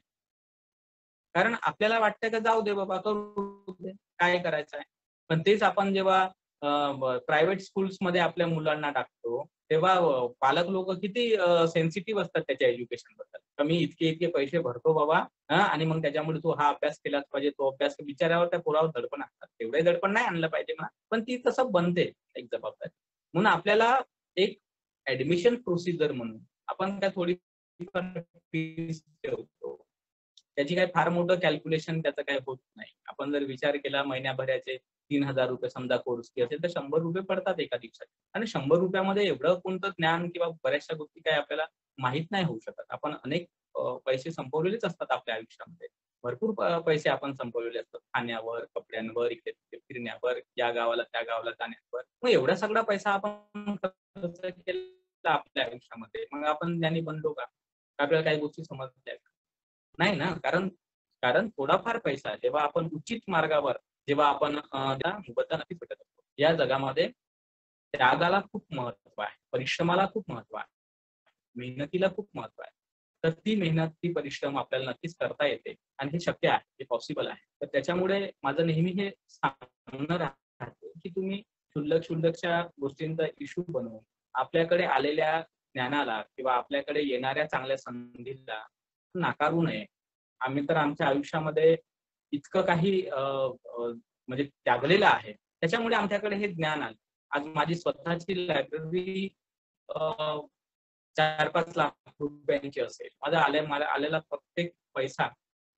कारण आपल्याला वाटतं का जाऊ दे बाबा, करू दे, काय करायचं आहे. पण तेच आपण जेव्हा प्रायव्हेट स्कूल्स मध्ये आपल्या मुलांना टाकतो तेव्हा पालक लोक किती सेन्सिटिव्ह असतात त्याच्या एज्युकेशन बद्दल. कमी इतके पैसे भरतो बाबा आणि मग त्याच्यामुळे तू हा अभ्यास केलाच पाहिजे, तो अभ्यास, बिचाऱ्यावर त्या पोरावर दडपण असतात. तेवढे दडपण नाही आणलं पाहिजे म्हणा, पण ती तसं बनते एक जबाबदारी. म्हणून आपल्याला एक ऍडमिशन प्रोसिजर म्हणून आपण त्या थोडी फीस ठेवतो. त्याची काही फार मोठं कॅल्क्युलेशन त्याचं काही होत नाही. आपण जर विचार केला महिन्याभराचे 3,000 रुपये समजा कोर्स की असेल तर 100 रुपये पडतात एका दिवसात. आणि 100 रुपयामध्ये एवढं कोणतं ज्ञान किंवा बऱ्याचशा गोष्टी काही आपल्याला माहित नाही होऊ शकत. आपण अनेक पैसे संपवलेलेच असतात आपल्या आयुष्यामध्ये. भरपूर पैसे आपण संपवलेले असतात खाण्यावर, कपड्यांवर, इकडे तिकडे फिरण्यावर, या गावाला त्या गावाला जाण्यावर. मग एवढा सगळा पैसा आपण खर्च केला आपल्या आयुष्यामध्ये, मग आपण ज्ञानी बनलो का? आपल्याला काही गोष्टी समजल्या नाही ना. कारण थोडाफार पैसा जेव्हा आपण उचित मार्गावर जेव्हा आपण मोबदला नक्कीच भेटत असतो. या जगामध्ये त्यागाला खूप महत्व आहे, परिश्रमाला खूप महत्व आहे, मेहनतीला खूप महत्व आहे. तर ती मेहनत, ती परिश्रम आपल्याला नक्कीच करता येते आणि हे शक्य आहे, हे पॉसिबल आहे. तर त्याच्यामुळे माझं नेहमी हे सांगणं राहते की तुम्ही क्षुल्लकच्या गोष्टींचा इश्यू बनवून आपल्याकडे आलेल्या ज्ञानाला किंवा आपल्याकडे येणाऱ्या चांगल्या संधीला नाकारू नये. आम्ही तर आमच्या आयुष्यामध्ये इतकं काही म्हणजे त्यागलेलं आहे, त्याच्यामुळे आमच्याकडे हे ज्ञान आलं. आज माझी स्वतःची लायब्ररी 4-5 लाख रुपयांची असेल. मला आलेला प्रत्येक पैसा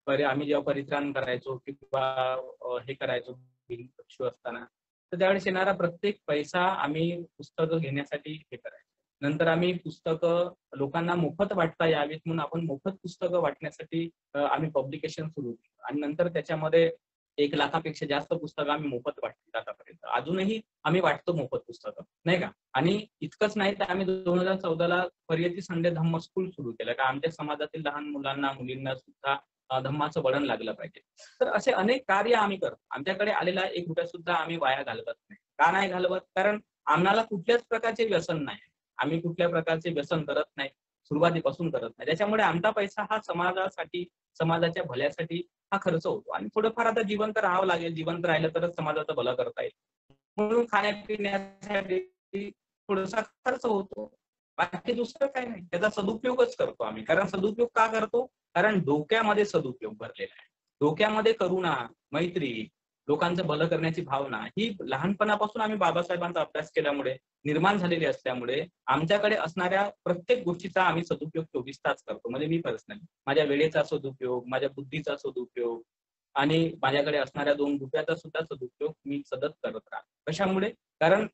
आम्ही जेव्हा परित्राण करायचो किंवा हे करायचो भिक्षू असताना, तर त्यावेळेस येणारा प्रत्येक पैसा आम्ही पुस्तकं घेण्यासाठी हे करायचो. नंतर आम्ही पुस्तकं लोकांना मोफत वाटता यावीत म्हणून आपण मोफत पुस्तकं वाटण्यासाठी आम्ही पब्लिकेशन सुरू केलं आणि नंतर त्याच्यामध्ये 1 लाखापेक्षा जास्त पुस्तकं आम्ही मोफत वाटली आतापर्यंत. अजूनही आम्ही वाटतो मोफत पुस्तकं, नाही का. आणि इतकंच नाही तर आम्ही 2014ला परियती संडे धम्म स्कूल सुरू केलं का आमच्या समाजातील लहान मुलांना, मुलींना सुद्धा धम्माचं वळण लागलं पाहिजे. तर असे अनेक कार्य आम्ही करतो. आमच्याकडे आलेला 1 रुपया सुद्धा आम्ही वाया घालवत नाही. का नाही घालवत? कारण आम्हाला कुठल्याच प्रकारचे व्यसन नाही. आम्ही कुठल्या प्रकारचे व्यसन करत नाही, सुरुवातीपासून करत नाही. त्याच्यामुळे आमचा पैसा हा समाजासाठी, समाजाच्या भल्यासाठी हा खर्च होतो. आणि थोडंफार आता जिवंत राहावं लागेल, जिवंत राहिलं तरच समाजाचं भलं करता येईल, म्हणून खाण्यापिण्यासाठी थोडासा खर्च होतो. बाकी दुसरं काही नाही. त्याचा सदुपयोगच करतो आम्ही. कारण सदुपयोग का करतो? कारण डोक्यामध्ये सदुपयोग भरलेला आहे. डोक्यामध्ये करुणा, मैत्री, लोकांचं भलं करण्याची भावना ही लहानपणापासून आम्ही बाबासाहेबांचा अभ्यास केल्यामुळे निर्माण झालेली असल्यामुळे आमच्याकडे असणाऱ्या प्रत्येक गोष्टीचा आम्ही सदुपयोग 24 तास करतो. म्हणजे मी पर्सनली माझ्या वेळेचा सदुपयोग, माझ्या बुद्धीचा सदुपयोग आणि माझ्याकडे असणाऱ्या 2 रुपयाचा सुद्धा सदुपयोग मी सतत करत राहतो. कशामुळे? कारण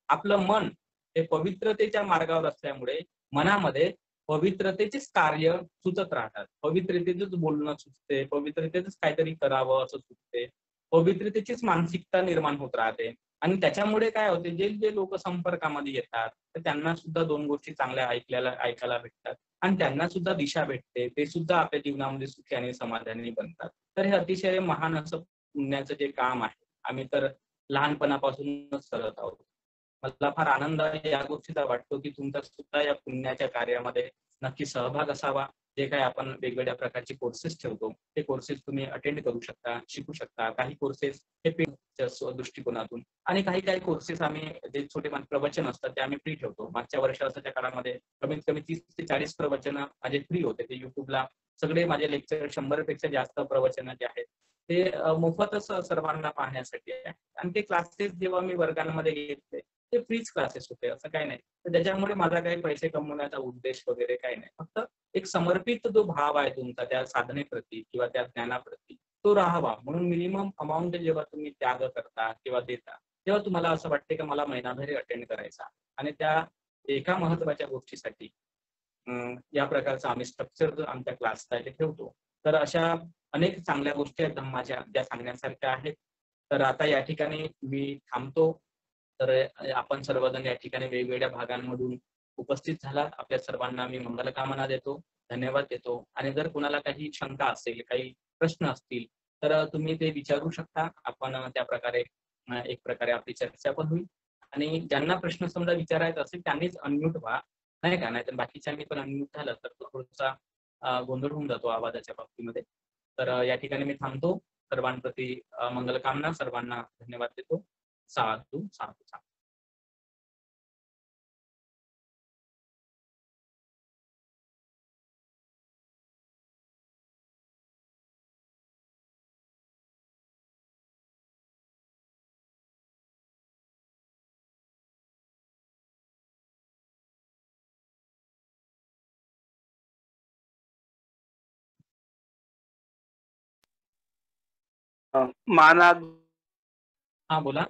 आपलं मन हे पवित्रतेच्या मार्गावर असल्यामुळे मनामध्ये पवित्रतेचेच कार्य सुचत राहतात. पवित्रतेचंच बोलणं सुचते, पवित्रतेचंच काहीतरी करावं असं सुचते, पवित्रतेचीच मानसिकता निर्माण होत राहते. आणि त्याच्यामुळे काय होते, जे जे लोक संपर्कामध्ये येतात तर त्यांना सुद्धा 2 गोष्टी चांगल्या ऐकायला भेटतात आणि त्यांना सुद्धा दिशा भेटते. ते सुद्धा आपल्या जीवनामध्ये सुखी आणि समाधानी बनतात. तर हे अतिशय महान असं पुण्याचं जे काम आहे आम्ही तर लहानपणापासूनच करत आहोत. मला फार आनंद या गोष्टीचा वाटतो की तुमचा सुद्धा या पुण्याच्या कार्यामध्ये नक्की सहभाग असावा. जे काही आपण वेगवेगळ्या प्रकारचे कोर्सेस ठेवतो ते कोर्सेस तुम्ही अटेंड करू शकता, शिकू शकता. काही कोर्सेस हे पेडच्या दृष्टिकोनातून आणि काही कोर्सेस आम्ही जे छोटे प्रवचन असतात ते आम्ही फ्री ठेवतो. मागच्या वर्षाच्या काळामध्ये कमीत कमी 30 ते 40 प्रवचन माझे फ्री होते. ते युट्यूबला सगळे माझे लेक्चर 100 पेक्षा जास्त प्रवचन जे आहेत ते मोफतच सर्वांना पाहण्यासाठी आहे. आणि ते क्लासेस जेव्हा मी वर्गांमध्ये घेतले ते फ्रीच क्लासेस होते, असं काही नाही. तर त्याच्यामुळे माझा काही पैसे कमवण्याचा उद्देश वगैरे काही नाही. फक्त एक समर्पित जो भाव आहे तुमचा त्या साधनेप्रती किंवा त्या ज्ञानाप्रती तो राहावा, म्हणून मिनिमम अमाऊंट जेव्हा तुम्ही त्याग करता किंवा देता तेव्हा तुम्हाला असं वाटते की मला महिनाभर अटेंड करायचा, आणि त्या एका महत्वाच्या गोष्टीसाठी या प्रकारचं आम्ही स्ट्रक्चर आमच्या क्लासचा इथे ठेवतो. तर अशा अनेक चांगल्या गोष्टी आहेत धम्माच्या ज्या सांगण्यासारख्या आहेत. तर आता या ठिकाणी मी थांबतो. तर आपण सर्वजण या ठिकाणी वेगवेगळ्या भागांमधून उपस्थित झालात. आपल्या सर्वांना मी मंगलकामना देतो, धन्यवाद देतो. आणि जर कुणाला काही शंका असेल, काही प्रश्न असतील तर तुम्ही ते विचारू शकता. आपण त्या प्रकारे एक प्रकारे आपली चर्चा पण होईल. आणि ज्यांना प्रश्न समजा विचारायचा असेल त्यांनीच अनम्यूट व्हा, नाही का, नाहीतर बाकीच्यांनी पण अनम्यूट झालं तर तो थोडासा गोंधळ होऊन जातो आवाजाच्या बाबतीमध्ये. तर या ठिकाणी मी थांबतो. सर्वांप्रती मंगलकामना, सर्वांना धन्यवाद देतो. साधू साधू साधू. मानाग हा बोला.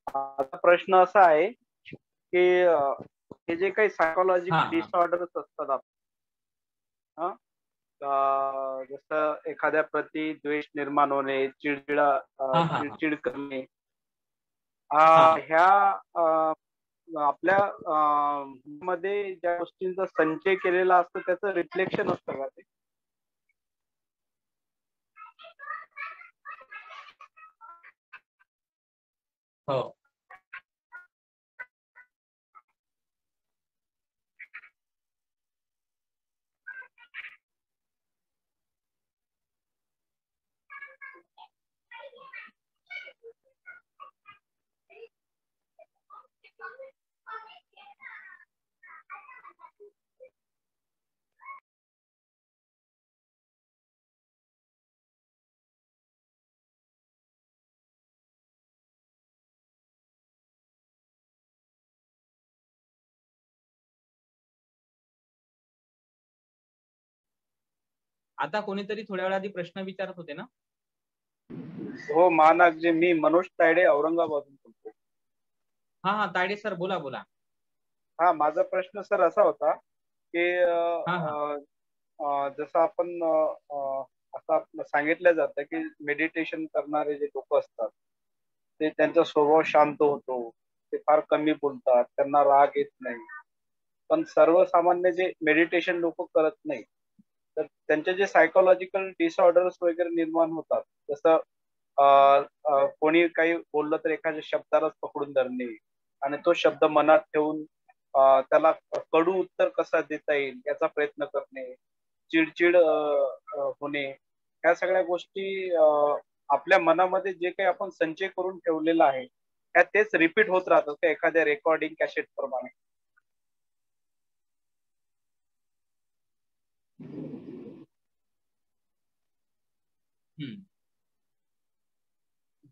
आता प्रश्न असा आहे की हे जे काही सायकोलॉजिकल डिसऑर्डर्स असतात जसं एखाद्या प्रती द्वेष निर्माण होणे, चिडचिड करणे, ह्या आपल्या मध्ये ज्या गोष्टींचा संचय केलेला असतो त्याचं रिफ्लेक्शन असतं का ते? हो. आता कोणीतरी थोड्या वेळा आधी प्रश्न विचारत होते ना? हो महानाग जी, मी मनोज तायडे औरंगाबादहून बोलतो. हा तायडे सर बोला बोला. हा, माझा प्रश्न सर असा होता की जसं आपण असं आपलं सांगितलं जातं की मेडिटेशन करणारे जे लोक असतात ते त्यांचा स्वभाव शांत होतो, ते फार कमी बोलतात, त्यांना राग येत नाही. पण सर्वसामान्य जे मेडिटेशन लोक करत नाही तर त्यांचे जे सायकोलॉजिकल डिसऑर्डर्स वगैरे निर्माण होतात, जसं कोणी काही बोललं तर एखाद्या शब्दालाच पकडून धरणे आणि तो शब्द मनात ठेवून त्याला कडू उत्तर कसा देता येईल याचा प्रयत्न करणे, चिडचिड होणे, ह्या सगळ्या गोष्टी आपल्या मनामध्ये जे काही आपण संचय करून ठेवलेला आहे त्या तेच रिपीट होत राहतात एखाद्या रेकॉर्डिंग कॅसेट प्रमाणे.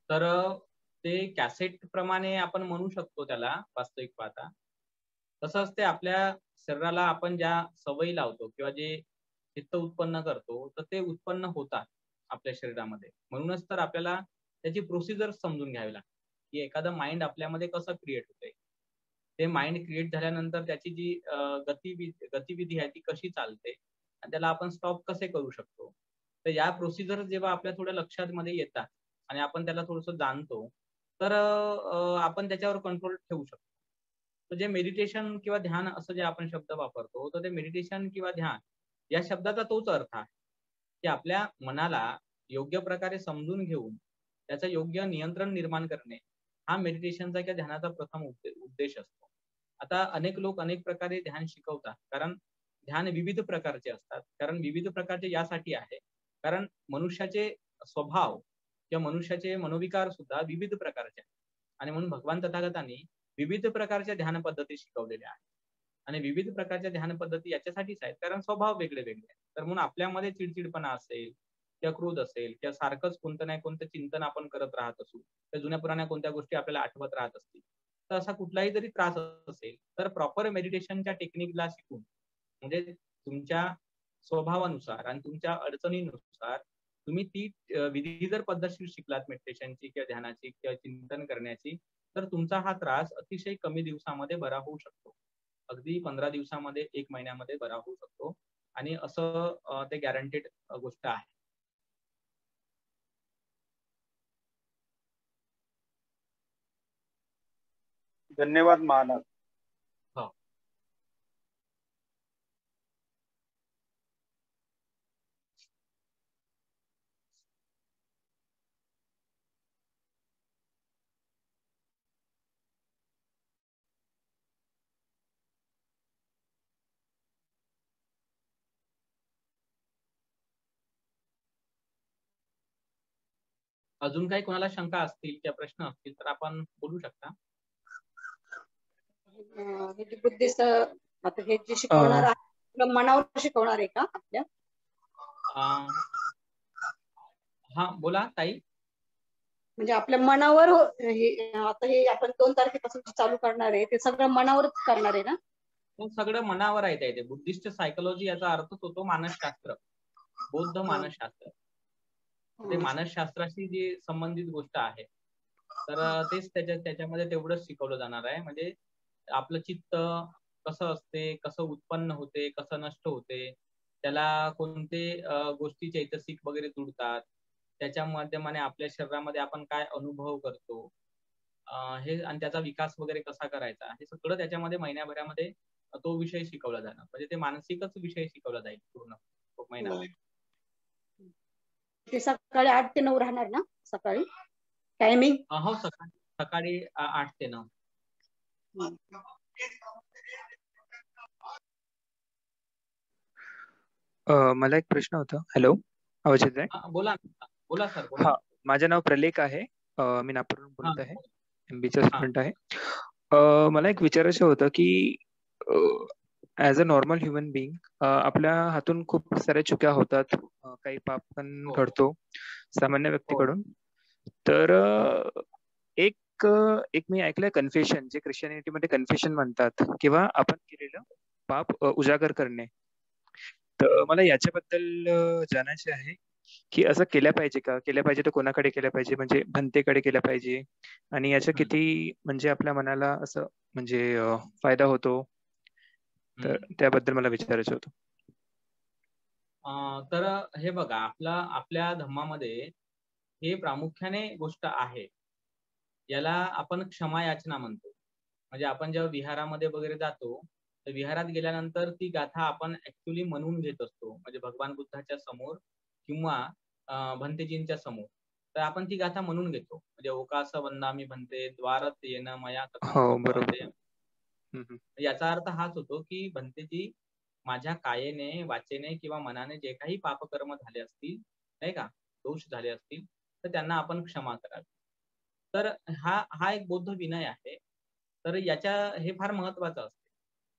तर ते कॅसेट प्रमाणे आपण म्हणू शकतो त्याला वास्तविक पाहता. तसंच ते आपल्या शरीराला आपण ज्या सवयी लावतो किंवा जे चित्त उत्पन्न करतो तर ते उत्पन्न होतात आपल्या शरीरामध्ये. म्हणूनच तर आपल्याला त्याची प्रोसिजर समजून घ्यावी लागते की एखादं माइंड आपल्यामध्ये कसं क्रिएट होतंय. ते माइंड क्रिएट झाल्यानंतर त्याची जी गतिविधी आहे ती कशी चालते आणि त्याला आपण स्टॉप कसे करू शकतो. तर या प्रोसिजर जेव्हा आपल्या थोड्या लक्षात मध्ये येतात आणि आपण त्याला थोडंसं जाणतो तर आपण त्याच्यावर कंट्रोल ठेवू शकतो. तर जे मेडिटेशन किंवा ध्यान असं जे आपण शब्द वापरतो तर ते मेडिटेशन किंवा ध्यान या शब्दाचा तोच अर्थ आहे की आपल्या मनाला योग्य प्रकारे समजून घेऊन त्याचं योग्य नियंत्रण निर्माण करणे हा मेडिटेशनचा किंवा ध्यानाचा प्रथम उद्देश असतो. आता अनेक लोक अनेक प्रकारे ध्यान शिकवतात, कारण ध्यान विविध प्रकारचे असतात. कारण विविध प्रकारचे यासाठी आहे कारण मनुष्याचे स्वभाव किंवा मनुष्याचे मनोविकार सुद्धा विविध प्रकारचे आहेत. आणि म्हणून भगवान तथागतांनी विविध प्रकारच्या ध्यान पद्धती शिकवलेल्या आहेत. आणि विविध प्रकारच्या ध्यान पद्धती याच्यासाठीच आहेत कारण स्वभाव वेगळे वेगळे आहेत. तर म्हणून आपल्यामध्ये चिडचिडपणा असेल किंवा क्रोध असेल किंवा सारखंच कोणतं नाही कोणतं चिंतन आपण करत राहत असू, त्या जुन्या पुराण्या कोणत्या गोष्टी आपल्याला आठवत राहत असतील, तर असा कुठलाही जरी त्रास असेल तर प्रॉपर मेडिटेशनच्या टेक्निकला शिकून म्हणजे तुमच्या स्वभावानुसार आणि तुमच्या अडचणीनुसार तुम्ही ती विधी जर पद्धतशीर शिकलात मेडिटेशनची किंवा ध्यानाची किंवा चिंतन करण्याची, तर तुमचा हा त्रास अतिशय कमी दिवसामध्ये बरा होऊ शकतो. अगदी 15 दिवसामध्ये 1 महिन्यामध्ये बरा होऊ शकतो आणि असं ते गॅरंटेड गोष्ट आहे. धन्यवाद महानाथ. हो. अजून काही कोणाला शंका असतील किंवा प्रश्न असतील तर आपण बोलू शकता. हे जे बुद्धिस्ट आता हे जे शिकवणार आहे आपलं मनावर शिकवणार आहे का आपल्या? हा बोला ताई. म्हणजे आपल्या मनावर आता हे आपण 2 तारखेपासून चालू करणार आहे ते सगळं मनावरच करणार आहे ना? सगळं मनावर आहे ते. बुद्धिस्ट सायकोलॉजी याचा अर्थच होतो मानसशास्त्र, बौद्ध मानसशास्त्र. ते मानसशास्त्राशी जी संबंधित गोष्ट आहे तर तेच त्याच्यामध्ये तेवढंच शिकवलं जाणार आहे. म्हणजे आपलं चित्त कसं असते, कसं उत्पन्न होते, कसं नष्ट होते, त्याला कोणते गोष्टी चैतसिक वगैरे जुडतात, त्याच्या माध्यमाने आपल्या शरीरामध्ये आपण काय अनुभव करतो हे आणि त्याचा विकास वगैरे कसा करायचा हे सगळं त्याच्यामध्ये महिन्याभरामध्ये तो विषय शिकवला जाणार. म्हणजे ते मानसिकच विषय शिकवला जाईल पूर्ण महिना. ते सकाळी 8 ते 9 राहणार ना सकाळी टायमिंग? हो, सकाळी 8 ते 9. मला एक प्रश्न होता. हॅलो, आवाज येत आहे? बोला बोला सर. हा, माझं नाव प्रलेख आहे. मी नागपूरहून बोलत आहे. MBA स्टुडंट आहे. मला एक विचारायचं होतं की as a normal human being आपल्या हातून खूप साऱ्या चुक्या होतात, काही पाप पण घडतो सामान्य व्यक्तीकडून. तर एक मी ऐकलंय कन्फेशन, जे ख्रिश्चनिटीमध्ये कन्फेशन म्हणतात, किंवा आपण केलेलं पाप उजागर करणे. तर मला याच्याबद्दल जाणायचे आहे की असं केल्या पाहिजे का? केल्या पाहिजे तर कोणाकडे केल्या पाहिजे? म्हणजे भंतेकडे केल्या पाहिजे? आणि याचा किती म्हणजे आपल्या मनाला असं म्हणजे फायदा होतो? तर त्याबद्दल मला विचारायचं होतं. तर हे बघा, आपल्या धम्मामध्ये हे प्रामुख्याने गोष्ट आहे, याला आपण क्षमा याचना म्हणतो. म्हणजे आपण जेव्हा विहारामध्ये वगैरे जातो तर विहारात गेल्यानंतर ती गाथा आपण ऍक्च्युली म्हणून घेत असतो. म्हणजे भगवान बुद्धाच्या समोर किंवा भंतेजींच्या समोर तर आपण ती गाथा म्हणून घेतो. म्हणजे ओकास वंदामी भंते द्वारत येणं मया याचा अर्थ हाच होतो की भंतेजी, माझ्या कायेने, वाचेने किंवा मनाने जे काही पापकर्म झाले असतील, नाही का, दोष झाले असतील, तर त्यांना आपण क्षमा करावी. तर हा एक बौद्ध विनय आहे. तर हे फार महत्वाचं असते.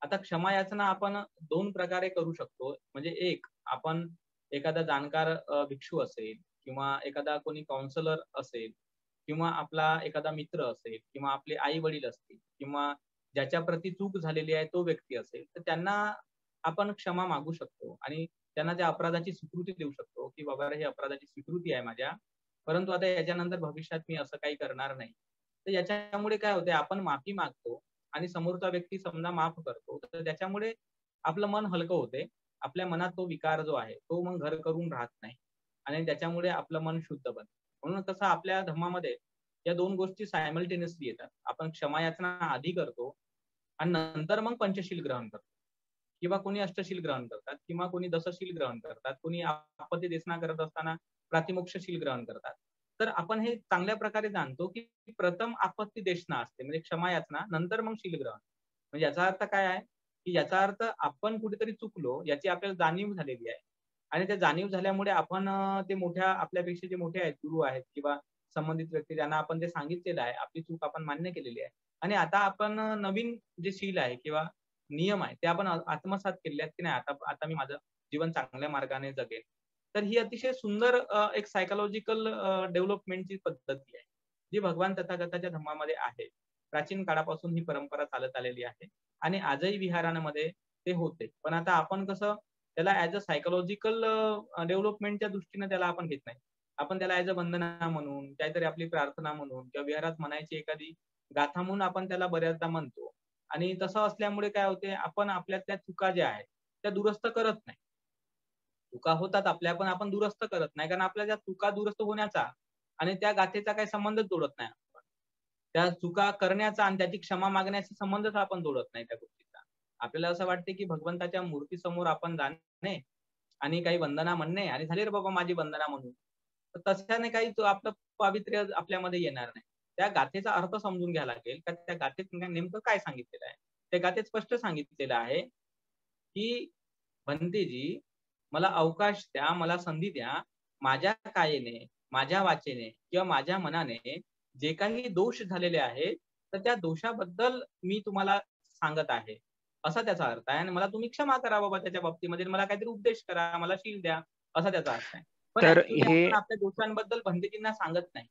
आता क्षमा याचना आपण 2 प्रकारे करू शकतो. म्हणजे एक, आपण एखादा जाणकार भिक्षू असेल किंवा एखादा कोणी काउन्सलर असेल किंवा आपला एखादा मित्र असेल किंवा आपले आई वडील असतील किंवा ज्याच्या प्रती चूक झालेली आहे तो व्यक्ती असेल, तर त्यांना आपण क्षमा मागू शकतो आणि त्यांना त्या अपराधाची स्वीकृती देऊ शकतो की बाबा हे अपराधाची स्वीकृती आहे माझ्या, परंतु आता याच्यानंतर भविष्यात मी असं काही करणार नाही. तर याच्यामुळे काय होते, आपण माफी मागतो आणि समोरचा व्यक्ती समजा माफ करतो, तर त्याच्यामुळे आपलं मन हलकं होते. आपल्या मनात तो विकार जो आहे तो मग घर करून राहत नाही आणि त्याच्यामुळे आपलं मन शुद्ध बनतं. म्हणून कसं आपल्या धर्मामध्ये या 2 गोष्टी सायमल्टेनियसली येतात. आपण क्षमा याचना आधी करतो आणि नंतर मग पंचशील ग्रहण करतो, किंवा कोणी अष्टशील ग्रहण करतात, किंवा कोणी दशशील ग्रहण करतात, कोणी आपत्ती देशना करत असताना प्रातिमोक्षशील ग्रहण करतात. तर आपण हे चांगल्या प्रकारे जाणतो की प्रथम आपत्ती देशना असते म्हणजे क्षमा याचना, नंतर मग शील ग्रहण. म्हणजे याचा अर्थ काय आहे की याचा अर्थ आपण कुठेतरी चुकलो याची आपल्याला जाणीव झालेली आहे आणि त्या जाणीव झाल्यामुळे आपण ते मोठ्या आपल्यापेक्षा जे मोठे आहेत, गुरु आहेत किंवा संबंधित व्यक्ती, ज्यांना आपण जे सांगितलेलं आहे, आपली चूक आपण मान्य केलेली आहे आणि आता आपण नवीन जे शील आहे किंवा नियम आहे ते आपण आत्मसात केले आहेत की नाही, आता मी माझं जीवन चांगल्या मार्गाने जगेल. तर ही अतिशय सुंदर एक सायकोलॉजिकल डेव्हलपमेंटची पद्धती आहे जी भगवान तथागताच्या धर्मामध्ये आहे. प्राचीन काळापासून ही परंपरा चालत आलेली आहे आणि आजही विहारांमध्ये ते होते. पण आता आपण कसं त्याला ऍज अ सायकोलॉजिकल डेव्हलपमेंटच्या दृष्टीने त्याला आपण घेत नाही. आपण त्याला ऍज अ वंदना म्हणून, काहीतरी आपली प्रार्थना म्हणून किंवा विहारात म्हणायची एखादी गाथा म्हणून आपण त्याला बऱ्याचदा म्हणतो. आणि तसं असल्यामुळे काय होते, आपण आपल्यातल्या चुका ज्या आहेत त्या दुरुस्त करत नाही. चुका होतात आपल्या, पण आपण दुरुस्त करत नाही, कारण आपल्या त्या चुका दुरुस्त होण्याचा आणि त्या गाथेचा काही संबंधच जोडत नाही. त्या चुका करण्याचा आणि त्याची क्षमा मागण्याचा संबंधच आपण जोडत नाही त्या गोष्टीचा. आपल्याला असं वाटते की भगवंताच्या मूर्तीसमोर आपण जाणे आणि काही वंदना म्हणणे आणि झाले रे बाबा माझी वंदना म्हणून, तर तशाने काही आपलं पावित्र्य आपल्यामध्ये येणार नाही. त्या गाथेचा अर्थ समजून घ्यायला लागेल का त्या गाथेत नेमकं काय सांगितलेलं आहे. त्या गाथेत स्पष्ट सांगितलेलं आहे की भंतेजी मला अवकाश द्या, मला संधी द्या, माझ्या कायेने, माझ्या वाचेने किंवा माझ्या मनाने जे काही दोष झालेले आहेत तर त्या दोषाबद्दल मी तुम्हाला सांगत आहे, असा त्याचा अर्थ आहे. आणि मला तुम्ही क्षमा करा बाबा त्याच्या बाबतीमध्ये, मला काहीतरी उपदेश करा, मला शील द्या, असा त्याचा अर्थ आहे. पण तर ऍक्च्युली हे आपण आपल्या दोषांबद्दल भंतेजींना सांगत नाही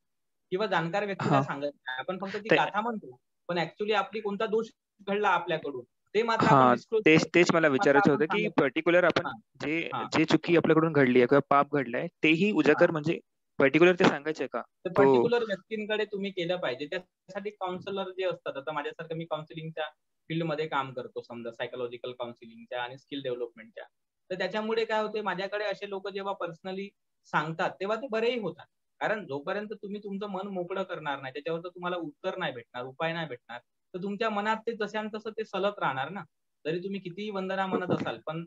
किंवा जाणकार व्यक्तीला सांगत नाही. आपण फक्त ती गाथा म्हणतो, पण ऍक्च्युली आपली कोणता दोष घडला आपल्याकडून ते मात्र आपण disclose तेच करतो. तेच मला मात्र विचारायचं आपण होतं की सांगत पर्टिक्युलर आपण नाही. हा. जे चुकी आपल्याकडून घडली आहे किंवा पाप घडलंय तेही उजागर म्हणजे पर्टिक्युलर ते सांगायचंय का? तर पर्टिक्युलर व्यक्तींकडे तुम्ही केलं पाहिजे. त्यासाठी काउन्सिलर जे असतात, आता माझ्यासारखं मी काउन्सिलिंगच्या फील्डमध्ये काम करतो, समजा सायकोलॉजिकल काउन्सिलिंगच्या आणि स्किल डेव्हलपमेंटच्या, तर त्याच्यामुळे काय होते, माझ्याकडे असे लोक जेव्हा पर्सनली सांगतात तेव्हा ते बरेही होतात. कारण जोपर्यंत तुम्ही तुमचं मन मोकळं करणार नाही, त्याच्यावर तुम्हाला उत्तर नाही भेटणार, उपाय नाही भेटणार, तर तुमच्या मनात ते जशान तसं ते सलत राहणार ना. जरी तुम्ही कितीही वंदना म्हणत असाल, पण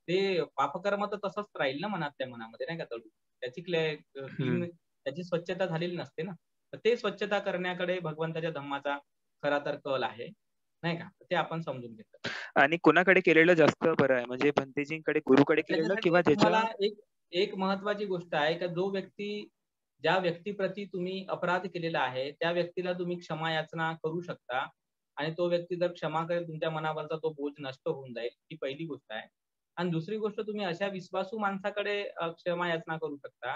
ते पापकर्म तर तसंच राहील ना मनातल्या मनामध्ये, नाही का तळू. त्याची त्याची स्वच्छता झालेली नसते ना. तर ते स्वच्छता करण्याकडे भगवंताच्या धम्माचा खरा तर कल आहे, नाही का. ते आपण समजून घेतो. आणि कोणाकडे केलेलं जास्त बरं आहे, म्हणजे भंतेजींकडे गुरुकडे केलेलं किंवा तुम्हाला ज्याच्या एक महत्वाची गोष्ट आहे का, जो व्यक्ती ज्या व्यक्तीप्रती तुम्ही अपराध केलेला आहे त्या व्यक्तीला तुम्ही क्षमा याचना करू शकता आणि तो व्यक्ती जर क्षमा करेल तुमच्या मनावरचा तो बोज नष्ट होऊन जाईल, ही पहिली गोष्ट आहे. आणि दुसरी गोष्ट, तुम्ही अशा विश्वासू माणसाकडे क्षमा याचना करू शकता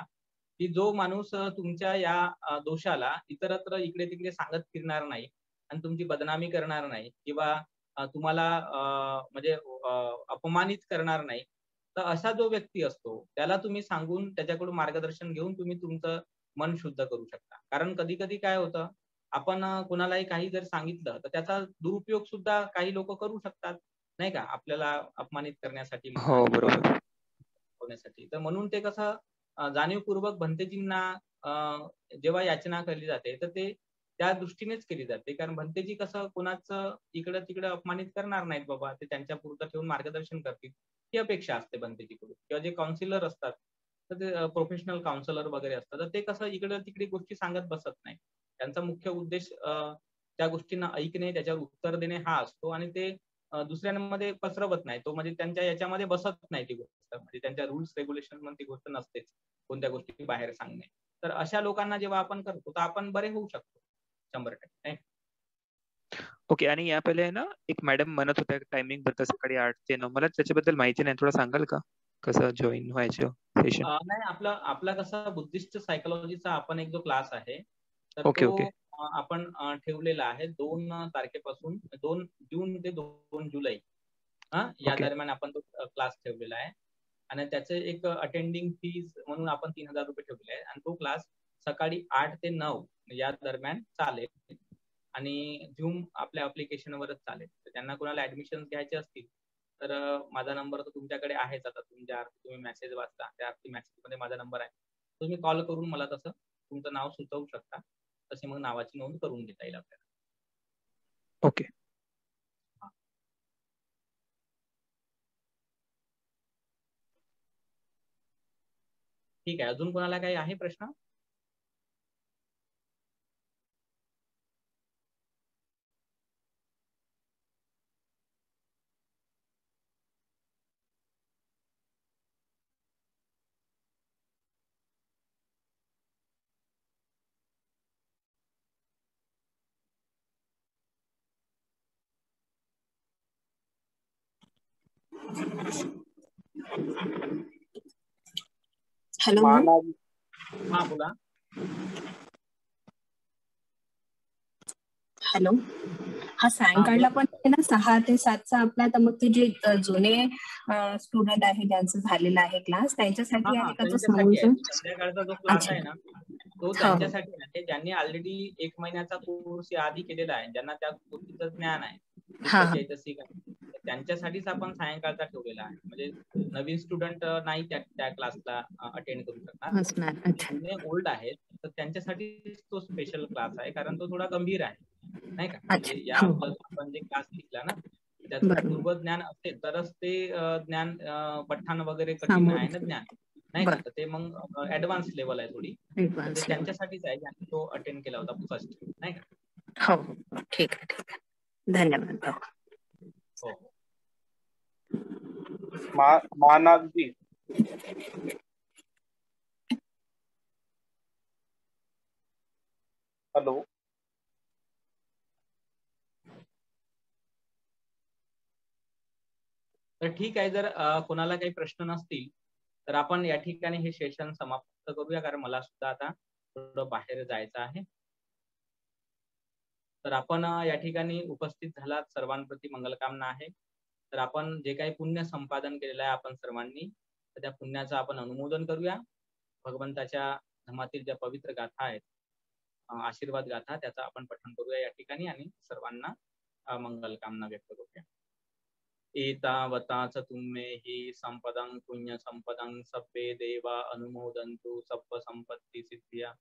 की जो माणूस तुमच्या या दोषाला इतरत्र इकडे तिकडे सांगत फिरणार नाही आणि तुमची बदनामी करणार नाही किंवा तुम्हाला म्हणजे अपमानित करणार नाही. तर असा जो व्यक्ती असतो त्याला तुम्ही सांगून त्याच्याकडून मार्गदर्शन घेऊन तुम्ही तुमचं मन शुद्ध करू शकता. कारण कधी कधी काय होतं, आपण कोणालाही काही जर सांगितलं तर त्याचा दुरुपयोग सुद्धा काही लोक करू शकतात, नाही का, आपल्याला अपमानित करण्यासाठी हो बरोबर होण्यासाठी. तर म्हणून ते कसं जाणीवपूर्वक भंतेजींना जेव्हा याचना केली जाते तर ते त्या दृष्टीनेच केली जाते. कारण भंतेजी कसं कोणाचं इकडं तिकडं अपमानित करणार नाहीत बाबा, ते त्यांच्या पुरतं ठेवून मार्गदर्शन करतील, ही अपेक्षा असते भंतेजीकडून. किंवा जे काउन्सिलर असतात तर ते प्रोफेशनल काउन्सिलर वगैरे असतात, तर ते कसं इकडं तिकडे गोष्टी सांगत बसत नाही. त्यांचा मुख्य उद्देश त्या गोष्टींना ऐकणे, त्याच्यावर उत्तर देणे हा असतो आणि ते दुसऱ्यांमध्ये पसरवत नाही. तो म्हणजे त्यांच्या याच्यामध्ये बसत नाही ती गोष्ट, म्हणजे त्यांच्या रूल्स रेग्युलेशन मध्ये ती गोष्ट नसतेच कोणत्या गोष्टी बाहेर सांगणे. तर अशा लोकांना जेव्हा आपण करतो तर आपण बरे होऊ शकतो 100%. ओके. आणि या पहिले आहे ना एक मॅडम म्हणत होत्या टायमिंग बद्दल सकाळी 8 ते 9, मला त्याच्याबद्दल माहिती नाही, थोडं सांगाल का कसं जॉईन व्हायचं सेशन? नाही, आपला कसा बुद्धिस्ट सायकोलॉजीचा आपण एक जो क्लास आहे तर ओके तो ओके आपण ठेवलेला आहे 2 तारखेपासून 2 जून ते 2 जुलै या ओके दरम्यान आपण तो क्लास ठेवलेला आहे. आणि त्याचे एक अटेंडिंग फीज म्हणून आपण 3,000 रुपये ठेवले आहे आणि तो क्लास सकाळी 8 ते 9 या दरम्यान चालेल आणि झूम आपल्या ऍप्लिकेशनवरच चालेल. तर त्यांना कोणाला ऍडमिशन घ्यायचे असतील तर माझा नंबर तर तुमच्याकडे आहेच. आता तुमच्या तुम्ही मेसेज वाचता त्या मेसेज मध्ये माझा नंबर आहे, तुम्ही कॉल करून मला तसं तुमचं नाव सुचवू शकता, तशी मग नावाची नोंद करून घेता येईल आपल्याला. ओके. ठीक आहे. अजून कोणाला काही आहे प्रश्न? हॅलो हा बोला. हॅलो. हा सायंकाळला पण आहे ना 6 ते 7 आपला. तर मग ते जे जुने स्टुडंट आहे ज्यांचं झालेला आहे क्लास त्यांच्यासाठी आहे का तो संध्याकाळचा जो क्लास आहे ना तो हो. त्यांच्यासाठी आहे ज्यांनी ऑलरेडी 1 महिन्याचा कोर्स आधी केलेला आहे, ज्यांना त्या गोष्टीचं ज्ञान आहे चैतसिक आहे, त्यांच्यासाठीच आपण सायंकाळचा ठेवलेला आहे. म्हणजे नवीन स्टुडंट नाही त्या क्लासला अटेंड करू शकणार. जुने ओल्ड आहेत तर त्यांच्यासाठी तो स्पेशल क्लास आहे, कारण तो थोडा गंभीर आहे नाही का. म्हणजे या आपण जे क्लास शिकला ना त्याचं पूर्व ज्ञान असेल तरच ते ज्ञान पठण वगैरे कठीण आहे ना ज्ञान नाही का. तर ते मग ऍडव्हान्स लेवल आहे थोडी, ते त्यांच्यासाठीच आहे ज्यांनी तो अटेंड केला होता फर्स्ट नाही का. हो ठीक आहे ठीक आहे. धन्यवाद. हो. महानागजी. हॅलो. तर ठीक आहे, जर कोणाला काही प्रश्न नसतील तर आपण या ठिकाणी हे सेशन समाप्त करूया, कारण मला सुद्धा आता थोडं बाहेर जायचं आहे. तर आपण या ठिकाणी उपस्थित झालात सर्वांप्रती मंगलकामना आहे. तर आपण जे काही पुण्य संपादन केलेलं आहे आपण सर्वांनी, तर त्या पुण्याचं आपण अनुमोदन करूया. भगवंताच्या धर्मातील ज्या पवित्र गाथा आहेत, आशीर्वाद गाथा, त्याचा आपण पठण करूया या ठिकाणी आणि सर्वांना मंगलकामना व्यक्त करूया. एतावताच तुम्हेहि संपदं पुण्य संपदं सब्बे देवा अनुमोदन्तु सब्ब संपत्ति सिद्धिया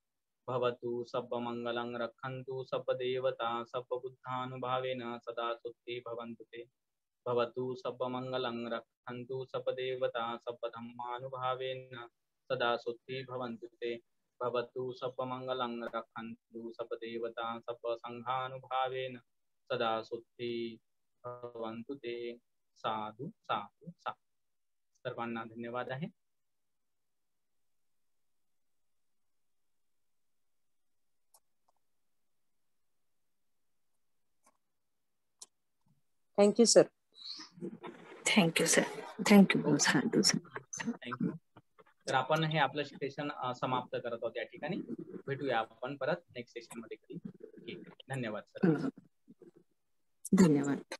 भवतु सब्ब मंगलं रक्षन्तु सब्ब देवता सब्ब बुद्धानुभावेन सदा सुखी भवन्तु ते भवतु सब्ब मंगलं रक्षन्तु सब्ब देवता सब्ब धम्मानुभावेन सदा सुखी भवन्तु ते भवतु सब्ब मंगलं रक्षन्तु सब्ब देवता सब्ब संघानुभावेन सदा सुखी भवन्तु ते. साधु साधु साधु. सर्वांना धन्यवाद आहे. Thank you sir. Thank you sir. Thank you. साधू थँक्यू. तर आपण हे आपलं सेशन समाप्त करत आहोत या ठिकाणी. भेटूया आपण परत नेक्स्ट सेशन मध्ये. ठीक. धन्यवाद सर. धन्यवाद.